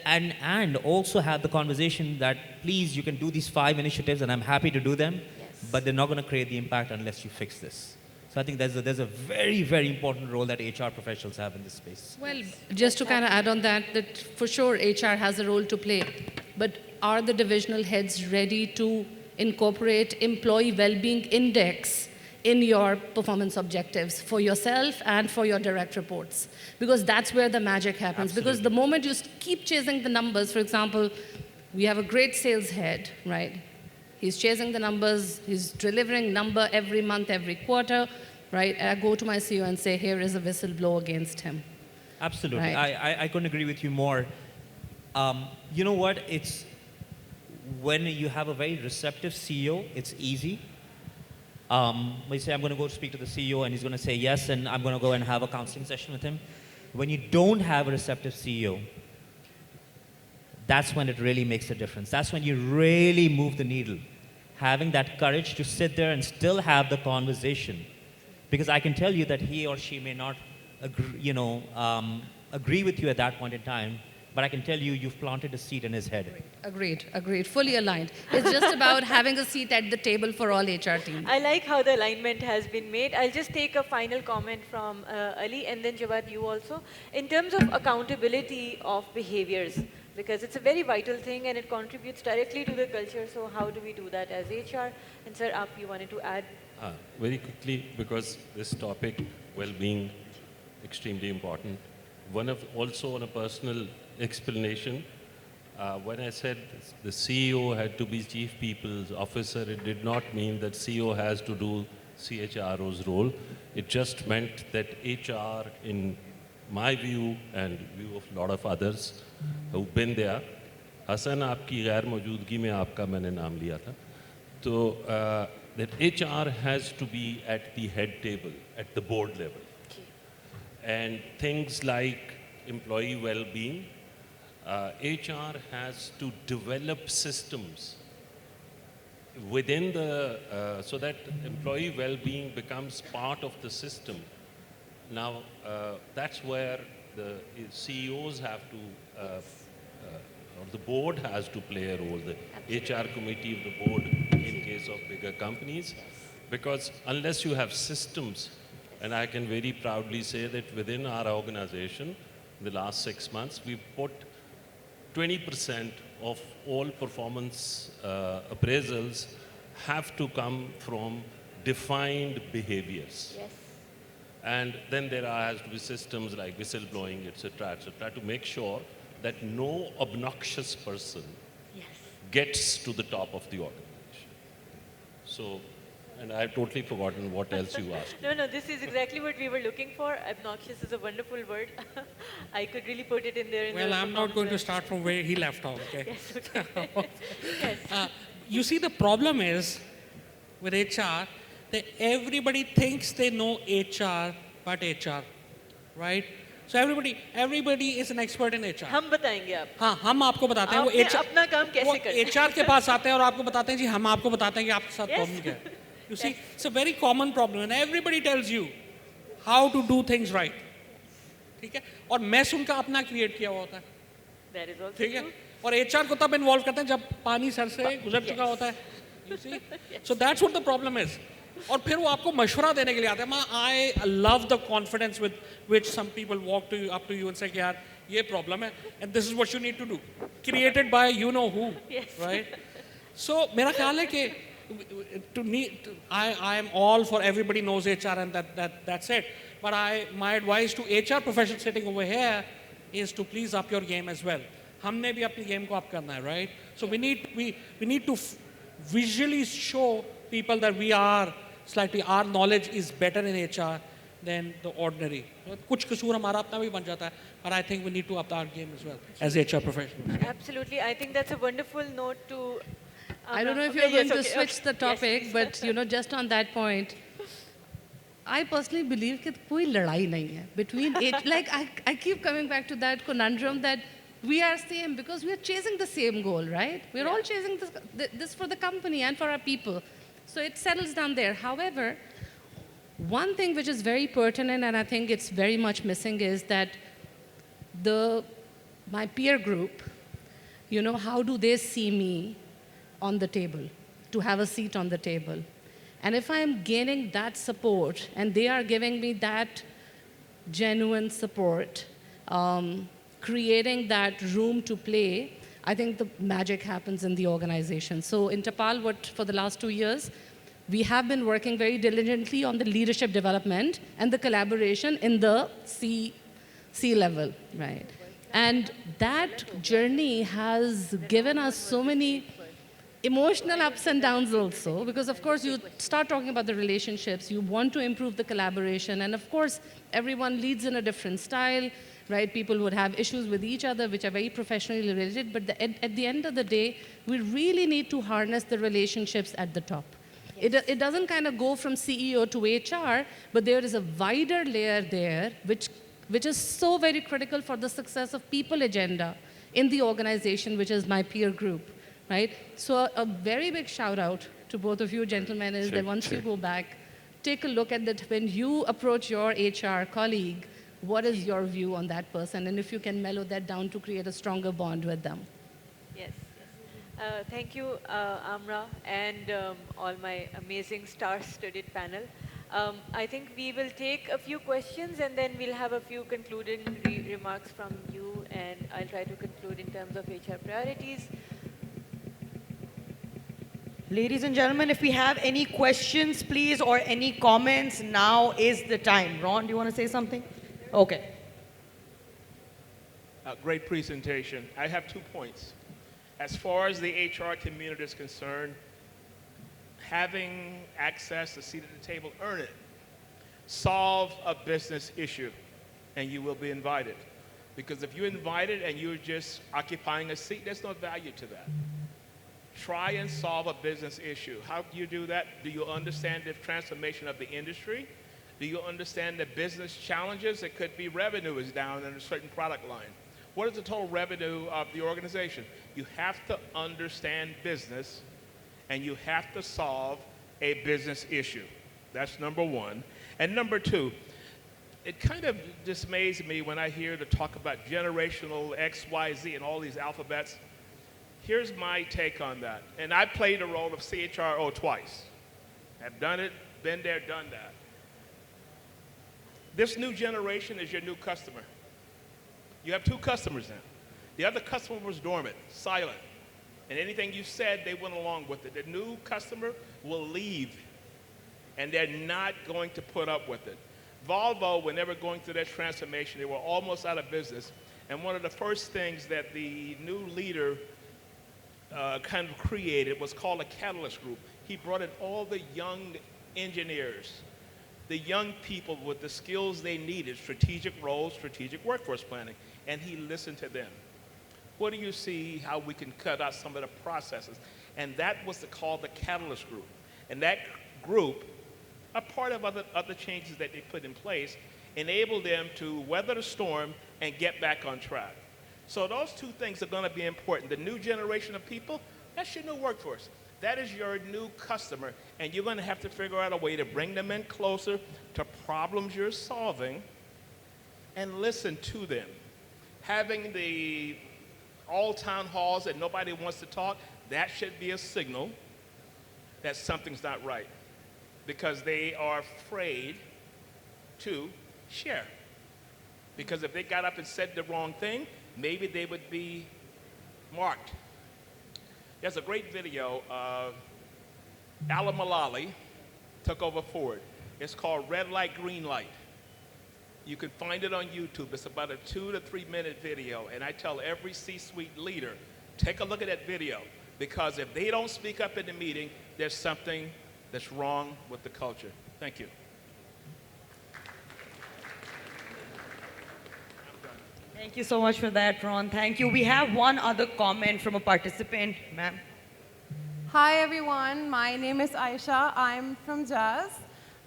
And also have the conversation that, please, you can do these 5 initiatives and I'm happy to do them, but they're not going to create the impact unless you fix this. So I think there's a very, very important role that HR professionals have in this space. Well, just to kind of add on that for sure HR has a role to play, but are the divisional heads ready to incorporate employee well-being index in your performance objectives for yourself and for your direct reports? Because that's where the magic happens. Absolutely. Because the moment you keep chasing the numbers, for example, we have a great sales head, right? He's chasing the numbers, he's delivering number every month, every quarter, right? I go to my CEO and say, here is a whistleblower against him. Absolutely. Right. I couldn't agree with you more. You know what? It's when you have a very receptive CEO, it's easy. We say, I'm going to go speak to the CEO and he's going to say yes, and I'm going to go and have a counseling session with him. When you don't have a receptive CEO, that's when it really makes a difference. That's when you really move the needle. Having that courage to sit there and still have the conversation. Because I can tell you that he or she may not agree with you at that point in time, but I can tell you, you've planted a seed in his head. Agreed, fully aligned. It's just about having a seat at the table for all HR teams. I like how the alignment has been made. I'll just take a final comment from Ali and then Jawad, you also. In terms of accountability of behaviors, because it's a very vital thing and it contributes directly to the culture. So how do we do that as HR? And sir, Aap, you wanted to add? Very quickly, because this topic, well-being, extremely important. Also on a personal explanation, when I said the CEO had to be chief people's officer, it did not mean that CEO has to do CHRO's role. It just meant that HR, in my view and view of a lot of others who've been there, Hasan, आपकी गैर मौजूदगी में आपका मैंने नाम लिया था, तो that HR has to be at the head table, at the board level. And things like employee well-being, HR has to develop systems within so that employee well-being becomes part of the system. Now, that's where the CEOs have to, or the board has to play a role, the HR committee of the board in case of bigger companies, because unless you have systems, and I can very proudly say that within our organization, in the last 6 months, we've put 20% of all performance appraisals have to come from defined behaviors. Yes. And then there has to be systems like whistleblowing, et cetera, to make sure that no obnoxious person Yes. gets to the top of the organization. So, and I've totally forgotten what else you asked. No, no, this is exactly what we were looking for. Obnoxious is a wonderful word. I could really put it in there. In Well, the I'm not going to performance start from where he left off, okay? Yes, okay. Yes. You see, the problem is with HR that everybody thinks they know HR but HR, right? So everybody is an expert in HR. हम बताएंगे आप हाँ, हम आपको बताते हैं वो आपने HR अपना काम कैसे करना है। HR के पास आते हैं और आपको बताते हैं जी हम आपको बताते हैं कि आपके साथ Yes. प्रॉब्लम क्या है. You see, it's a very common problem and everybody tells you how to do things right. ठीक है? और मैस उनका अपना क्रिएट किया हुआ होता है. That is also ठीक है? true. और HR को तब इन्वॉल्व करते हैं जब पानी सर से गुजर चुका होता है. You see? So that's what the problem is. और फिर वो आपको मशवरा देने के लिए आते हैं. I love the confidence with which some people walk to you, up to you and say कि यार ये problem है and this is what you need to do. Created by you know who, Yes. right? So मेरा ख्याल है कि I am all for everybody knows HR and that's it. But my advice to HR professionals sitting over here is to please up your game as well. हमने भी अपनी game को up करना है, right? So we need to visually show people that we are slightly, our knowledge is better in HR than the ordinary. कुछ कसूर हमारा अपना भी बन जाता है, but I think we need to up our game as well as HR professionals. Absolutely. I think that's a wonderful note to. I don't know if Okay, you're going yes, to okay, switch okay. the topic, Yes, but you know, just on that point, I personally believe that कोई लड़ाई नहीं है between it. Like I keep coming back to that conundrum that we are same because we are chasing the same goal, right? We're all chasing this for the company and for our people. So it settles down there. However, one thing which is very pertinent and I think it's very much missing is that my peer group, you know, how do they see me on the table, to have a seat on the table? And if I'm gaining that support and they are giving me that genuine support, creating that room to play, I think the magic happens in the organization. So in Tapal, for the last 2 years, we have been working very diligently on the leadership development and the collaboration in the C level, right? And that journey has given us so many emotional ups and downs also, because of course you start talking about the relationships, you want to improve the collaboration, and of course everyone leads in a different style, right? People would have issues with each other which are very professionally related, but at the end of the day, we really need to harness the relationships at the top. It doesn't kind of go from CEO to HR, but there is a wider layer there which is so very critical for the success of people agenda in the organization, which is my peer group, right? So a very big shout out to both of you gentlemen is that once you go back, take a look at that when you approach your HR colleague, what is your view on that person? And if you can mellow that down to create a stronger bond with them. Yes, yes. Thank you, Amra, and all my amazing star-studded panel. I think we will take a few questions and then we'll have a few concluding remarks from you, and I'll try to conclude in terms of HR priorities. Ladies and gentlemen, if we have any questions, please, or any comments, now is the time. Ron, do you want to say something? Okay. Great presentation. I have 2 points. As far as the HR community is concerned, having access, a seat at the table, earn it. Solve a business issue, and you will be invited. Because if you're invited and you're just occupying a seat, there's no value to that. Try and solve a business issue. How do you do that? Do you understand the transformation of the industry? Do you understand the business challenges? It could be revenue is down in a certain product line. What is the total revenue of the organization? You have to understand business, and you have to solve a business issue. That's number one. And number two, it kind of dismays me when I hear the talk about generational X, Y, Z and all these alphabets. Here's my take on that. And I played the role of CHRO twice. I've done it, been there, done that. This new generation is your new customer. You have two customers now. The other customer was dormant, silent. And anything you said, they went along with it. The new customer will leave, and they're not going to put up with it. Volvo, when they were going through their transformation, they were almost out of business. And one of the first things that the new leader kind of created was called a catalyst group. He brought in all the young engineers, the young people with the skills they needed, strategic roles, strategic workforce planning, and he listened to them. What do you see how we can cut out some of the processes? And that was called the catalyst group. And that group, a part of other changes that they put in place, enabled them to weather the storm and get back on track. So those two things are going to be important. The new generation of people, that's your new workforce. That is your new customer, and you're going to have to figure out a way to bring them in closer to problems you're solving and listen to them. Having the all town halls that nobody wants to talk, that should be a signal that something's not right, because they are afraid to share. Because if they got up and said the wrong thing, maybe they would be marked. There's a great video of Alan Mulally took over Ford. It's called Red Light, Green Light. You can find it on YouTube. It's about a 2 to 3 minute video. And I tell every C-suite leader, take a look at that video. Because if they don't speak up in the meeting, there's something that's wrong with the culture. Thank you. Thank you so much for that, Ron. Thank you. We have one other comment from a participant, ma'am. Hi everyone, my name is Aisha. I'm from Jazz.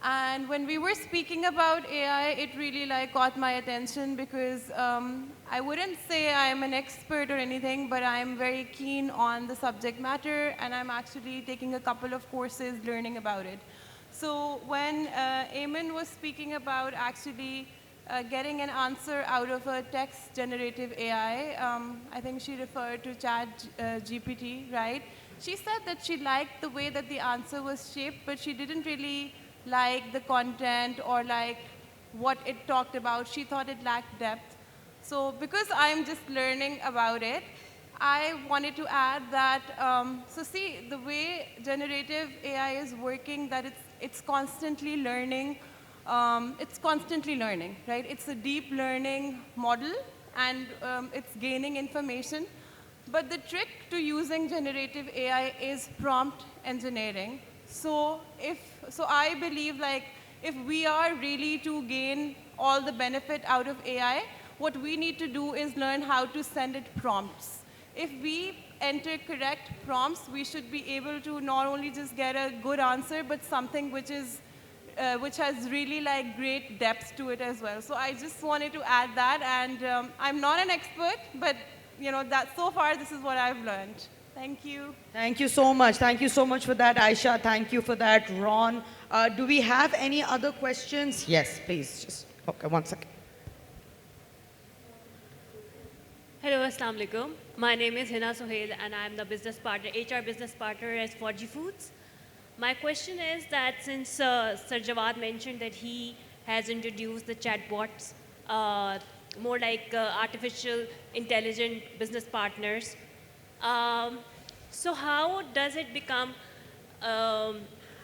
And when we were speaking about AI, it really caught my attention because I wouldn't say I'm an expert or anything, but I'm very keen on the subject matter, and I'm actually taking a couple of courses learning about it. So when Eamon was speaking about actually getting an answer out of a text generative AI, I think she referred to ChatGPT, right? She said that she liked the way that the answer was shaped, but she didn't really like the content or what it talked about. She thought it lacked depth. So because I'm just learning about it, I wanted to add that, so see, the way generative AI is working, that it's constantly learning. It's constantly learning, right? It's a deep learning model, and it's gaining information. But the trick to using generative AI is prompt engineering. So I believe if we are really to gain all the benefit out of AI, what we need to do is learn how to send it prompts. If we enter correct prompts, we should be able to not only just get a good answer, but something which has really great depth to it as well. So I just wanted to add that, and I'm not an expert, but so far this is what I've learned. Thank you. Thank you so much. Thank you so much for that, Aisha. Thank you for that, Ron. Do we have any other questions? Yes, please. Just okay, one second. Hello, Assalamu alaikum. My name is Hina Sohail, and I'm the business partner, HR business partner at Forgy Foods. My question is that since Sir Jawad mentioned that he has introduced the chatbots, more like artificial intelligent business partners, so how does it become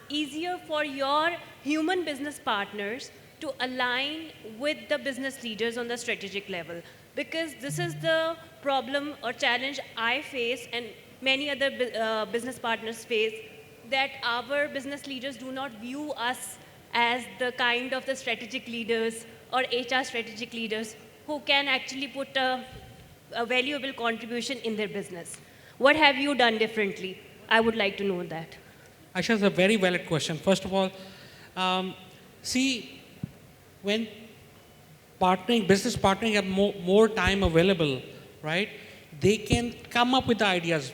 easier for your human business partners to align with the business leaders on the strategic level? Because this is the problem or challenge I face and many other business partners face, that our business leaders do not view us as the kind of the strategic leaders or HR strategic leaders who can actually put a valuable contribution in their business. What have you done differently? I would like to know that. Aisha, is a very valid question. First of all, see, when business partnering have more time available, right, they can come up with the ideas.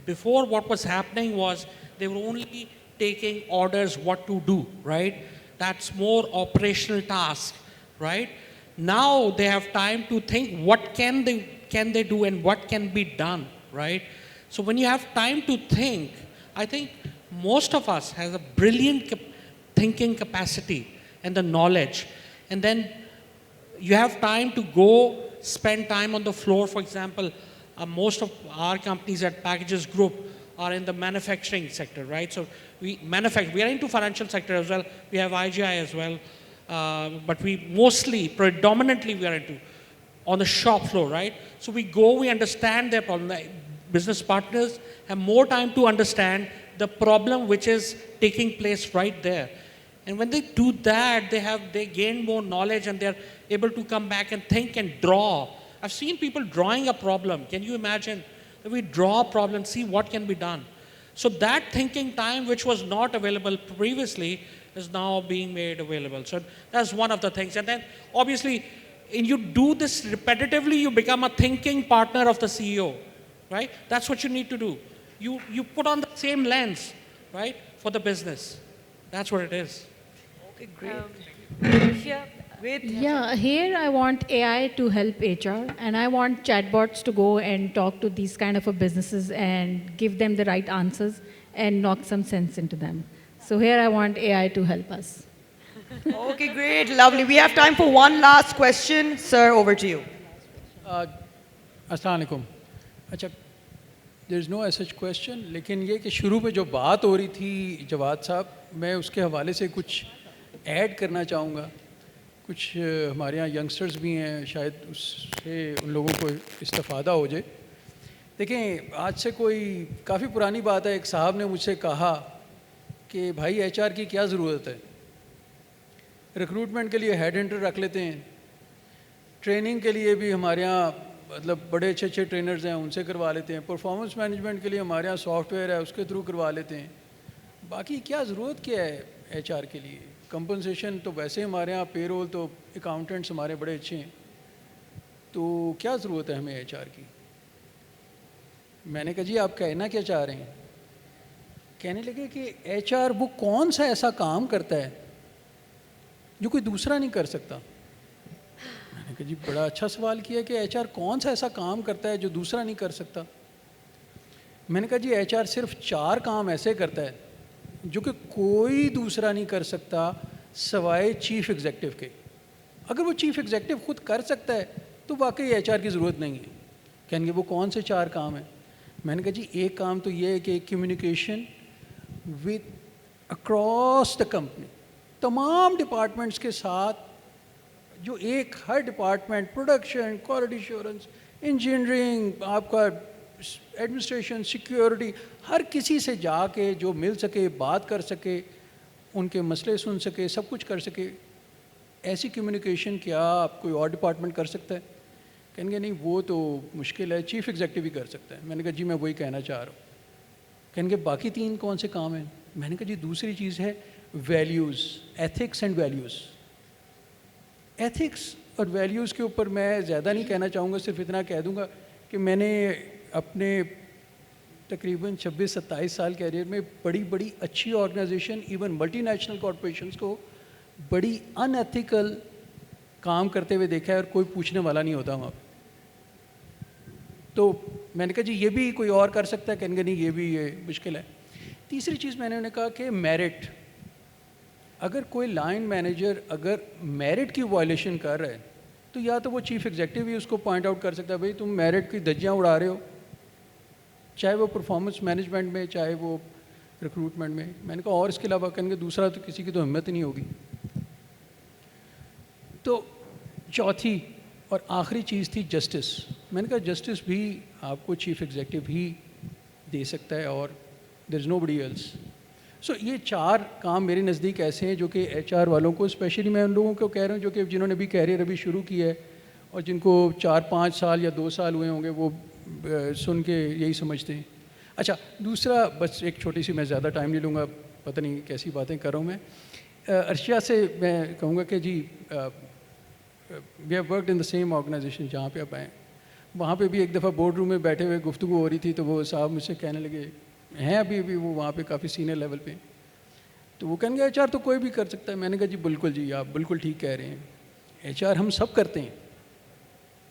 Before, what was happening was they were only taking orders what to do, right? That's more operational task, right? Now they have time to think what can they do and what can be done, right? So when you have time to think, I think most of us has a brilliant thinking capacity and the knowledge. And then you have time to go spend time on the floor. For example, most of our companies at Packages Group are in the manufacturing sector, right? So we are into financial sector as well. We have IGI as well. But predominantly we are into on the shop floor, right? So we go, we understand their problem. The business partners have more time to understand the problem which is taking place right there. And when they do that, they gain more knowledge and they're able to come back and think and draw. I've seen people drawing a problem. Can you imagine? That we draw a problem, see what can be done. So that thinking time, which was not available previously, is now being made available. So that's one of the things. And then obviously, and you do this repetitively, you become a thinking partner of the CEO, right? That's what you need to do. You put on the same lens, right, for the business. That's what it is. Okay, great. Yeah, here I want AI to help HR, and I want chatbots to go and talk to these kind of businesses and give them the right answers and knock some sense into them. So here I want AI to help us. Okay, great, lovely. We have time for one last question. Sir, over to you. अस्सलाम वालेकुम. अच्छा, there is no such question, लेकिन ये कि शुरू में जो बात हो रही थी जवाद साहब, मैं उसके हवाले से कुछ ऐड करना चाहूँगा. कुछ हमारे यहाँ यंगस्टर्स भी हैं, शायद उससे उन लोगों को इस्तेफादा हो जाए. देखें, आज से कोई काफ़ी पुरानी बात है, एक साहब ने मुझसे कहा कि भाई HR की क्या ज़रूरत है, रिक्रूटमेंट के लिए हेड हंटर रख लेते हैं, ट्रेनिंग के लिए भी हमारे यहाँ मतलब बड़े अच्छे अच्छे ट्रेनर्स हैं, उनसे करवा लेते हैं, परफॉर्मेंस मैनेजमेंट के लिए हमारे यहाँ सॉफ्टवेयर है, उसके थ्रू करवा लेते हैं. बाकी क्या ज़रूरत क्या है HR के लिए? कंपनसेशन तो वैसे हमारे यहाँ पेरोल तो अकाउंटेंट्स हमारे बड़े अच्छे हैं, तो क्या ज़रूरत है हमें HR की? मैंने कहा जी आप कहना क्या चाह रहे हैं? कहने लगे कि HR वो कौन सा ऐसा काम करता है जो कोई दूसरा नहीं कर सकता. मैंने कहा जी बड़ा अच्छा सवाल किया कि HR कौन सा ऐसा काम करता है जो दूसरा नहीं कर सकता. मैंने कहा जी HR सिर्फ 4 काम ऐसे करता है जो कि कोई दूसरा नहीं कर सकता सवाए चीफ एग्जेक्टिव के. अगर वो चीफ एग्जेक्टिव खुद कर सकता है तो वाकई HR की ज़रूरत नहीं है. कहेंगे वो कौन से 4 काम हैं? मैंने कहा जी एक काम तो ये है कि communication with across the company, तमाम डिपार्टमेंट्स के साथ, जो एक हर department, production, quality assurance, engineering, आपका एडमिनिस्ट्रेशन, सिक्योरिटी, हर किसी से जाके जो मिल सके, बात कर सके, उनके मसले सुन सके, सब कुछ कर सके. ऐसी कम्युनिकेशन क्या आप कोई और डिपार्टमेंट कर सकता है? कहेंगे नहीं वो तो मुश्किल है, चीफ एग्जेक्टिव ही कर सकता है. मैंने कहा जी मैं वही कहना चाह रहा हूँ. कहेंगे बाकी 3 कौन से काम हैं? मैंने कहा जी दूसरी चीज़ है values, ethics and values. Ethics और वैल्यूज़ के ऊपर मैं ज़्यादा नहीं कहना चाहूँगा, सिर्फ इतना कह दूँगा कि मैंने अपने तकरीबन 26-27 साल कैरियर में बड़ी बड़ी अच्छी ऑर्गेनाइजेशन, इवन मल्टीनेशनल कॉरपोरेशंस को बड़ी अनएथिकल काम करते हुए देखा है और कोई पूछने वाला नहीं होता वहाँ. तो मैंने कहा जी ये भी कोई और कर सकता है? कहेंगे नहीं ये भी ये मुश्किल है. तीसरी चीज़ मैंने उन्हें कहा कि मेरिट. अगर कोई लाइन मैनेजर अगर मेरिट की वायलेशन कर रहा है तो या तो वो चीफ एग्जेक्टिव ही उसको पॉइंट आउट कर सकता है, भाई तुम मेरिट की धज्जियाँ उड़ा रहे हो, चाहे वो परफॉर्मेंस मैनेजमेंट में, चाहे वो रिक्रूटमेंट में. मैंने कहा और इसके अलावा? कहेंगे दूसरा तो किसी की तो हिम्मत ही नहीं होगी. तो चौथी और आखिरी चीज़ थी जस्टिस. मैंने कहा जस्टिस भी आपको चीफ एग्जेक्टिव ही दे सकता है और देयर इज़ नोबडी एल्स. सो ये 4 काम मेरे नज़दीक ऐसे हैं जो कि HR वालों को, स्पेशली मैं उन लोगों को कह रहा हूँ जो कि जिन्होंने अभी कैरियर अभी शुरू किया है और जिनको 4-5 साल या 2 साल हुए होंगे, वो सुन के यही समझते हैं. अच्छा, दूसरा बस एक छोटी सी, मैं ज़्यादा टाइम नहीं लूँगा, पता नहीं कैसी बातें कर रहा हूँ मैं. अर्शिया से मैं कहूँगा कि जी we have worked in the same organisation जहाँ पे आप आए. वहाँ पे भी एक दफ़ा बोर्ड रूम में बैठे हुए गुफ्तगू हो रही थी, तो वो साहब मुझसे कहने लगे, हैं अभी भी वो वहाँ पे काफ़ी सीनियर लेवल पे, तो वो कहेंगे HR तो कोई भी कर सकता है. मैंने कहा जी बिल्कुल जी आप बिल्कुल ठीक कह रहे हैं, HR हम सब करते हैं.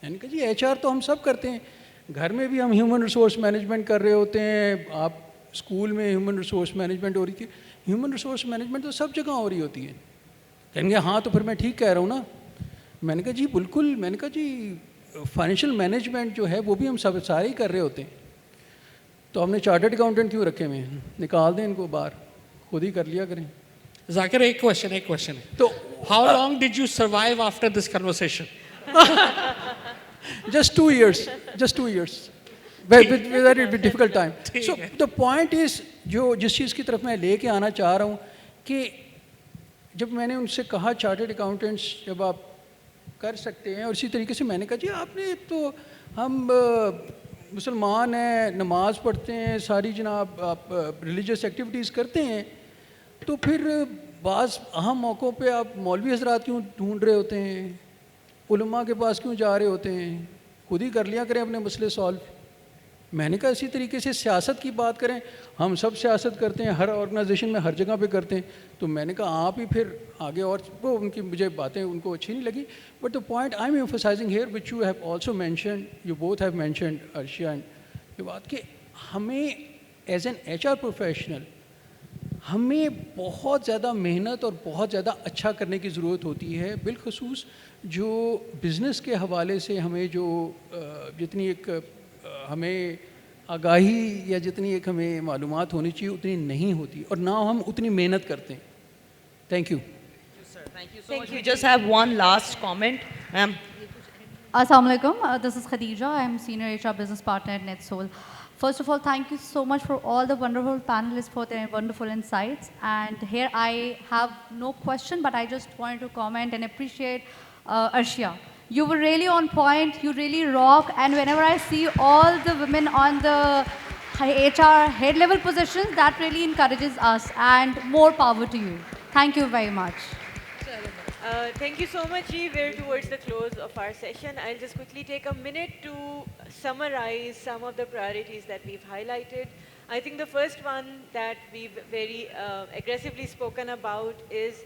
मैंने कहा जी HR तो हम सब करते हैं, घर में भी हम ह्यूमन रिसोर्स मैनेजमेंट कर रहे होते हैं, आप स्कूल में ह्यूमन रिसोर्स मैनेजमेंट हो रही थी, ह्यूमन रिसोर्स मैनेजमेंट तो सब जगह हो रही होती है। कहेंगे हाँ तो फिर मैं ठीक कह रहा हूँ ना। मैंने कहा जी बिल्कुल, मैंने कहा जी फाइनेंशियल मैनेजमेंट जो है वो भी हम सब सारे ही कर रहे होते हैं, तो हमने चार्टर्ड अकाउंटेंट क्यों रखे हुए हैं, निकाल दें इनको बाहर, खुद ही कर लिया करें। Zakir, एक क्वेश्चन है। तो How long did you survive after this conversation? just 2 years, just 2 years. Very difficult time. So the point is, जो जिस चीज़ की तरफ मैं लेके आना चाह रहा हूँ कि जब मैंने उनसे कहा चार्टर्ड अकाउंटेंट्स जब आप कर सकते हैं, और इसी तरीके से मैंने कहा जी आपने तो हम मुसलमान हैं, नमाज पढ़ते हैं, सारी जनाब आप रिलीजियस एक्टिविटीज़ करते हैं, तो फिर बाज़ अहम मौक़ों पे आप मौलवी हज़रात क्यों ढूंढ रहे होते हैं, उलमा के पास क्यों जा रहे होते हैं, खुद ही कर लिया करें अपने मसले सॉल्व। मैंने कहा इसी तरीके से सियासत की बात करें, हम सब सियासत करते हैं, हर ऑर्गेनाइजेशन में हर जगह पे करते हैं, तो मैंने कहा आप ही फिर आगे, और वो उनकी मुझे बातें उनको अच्छी नहीं लगी। But the point I am emphasising here which you have also mentioned, you both have mentioned Arshia and, ये बात कि हमें एज एन HR प्रोफेशनल हमें बहुत ज़्यादा मेहनत और बहुत ज़्यादा अच्छा करने की ज़रूरत होती है, बिलखसूस जो बिज़नेस के हवाले से हमें जो जितनी एक हमें आगाही या जितनी एक हमें मालूमात होनी चाहिए उतनी नहीं होती, और ना हम उतनी मेहनत करते हैं। Thank you. Thank you so much. We just have one last comment, ma'am. Assalamu alaikum. This is Khadija. I am Senior HR Business Partner at NetSol. First of all, thank you so much for all the wonderful panelists for their wonderful insights. And here I have no question, but I just wanted to comment and appreciate Arshia. You were really on point, you really rock, and whenever I see all the women on the HR head level positions, that really encourages us, and more power to you. Thank you very much. Thank you so much, Ji. We're towards the close of our session. I'll just quickly take a minute to summarize some of the priorities that we've highlighted. I think the first one that we've very aggressively spoken about is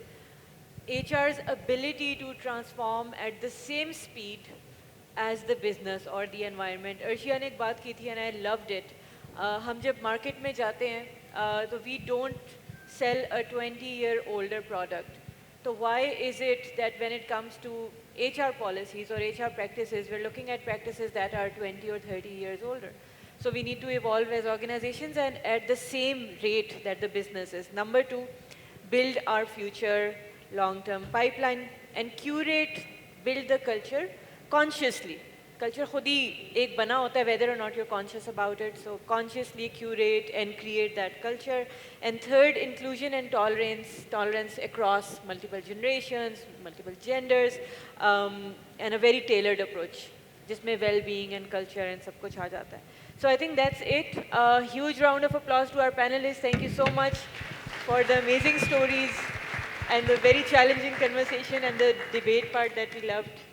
HR's ability to transform at the same speed as the business or the environment. Arshia ने एक बात की थी and I loved it. हम जब market में जाते हैं तो we don't sell a 20-year-older product. So why is it that when it comes to HR policies or HR practices, we're looking at practices that are 20 or 30 years older? So we need to evolve as organizations and at the same rate that the business is. Number 2, build our future long-term pipeline and curate, build the culture consciously. Culture खुद ही एक बना होता है, whether or not you're conscious about it. So consciously curate and create that culture. And third, inclusion and tolerance across multiple generations, multiple genders, and a very tailored approach, जिसमें well-being and culture and सब कुछ आ जाता है. So I think that's it. A huge round of applause to our panelists. Thank you so much for the amazing stories and the very challenging conversation and the debate part that we loved.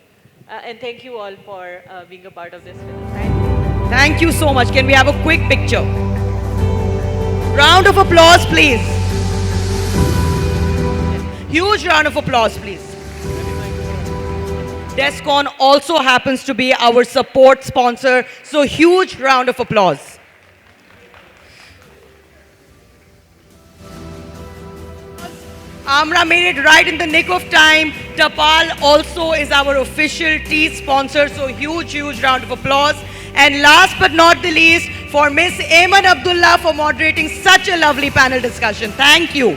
And thank you all for being a part of this film. Thank you so much. Can we have a quick picture? Round of applause, please. Huge round of applause, please. Descon also happens to be our support sponsor, so huge round of applause. Amra made it right in the nick of time. Tapal also is our official tea sponsor, so huge round of applause. And last but not the least, for Miss Ayman Abdullah for moderating such a lovely panel discussion. Thank you.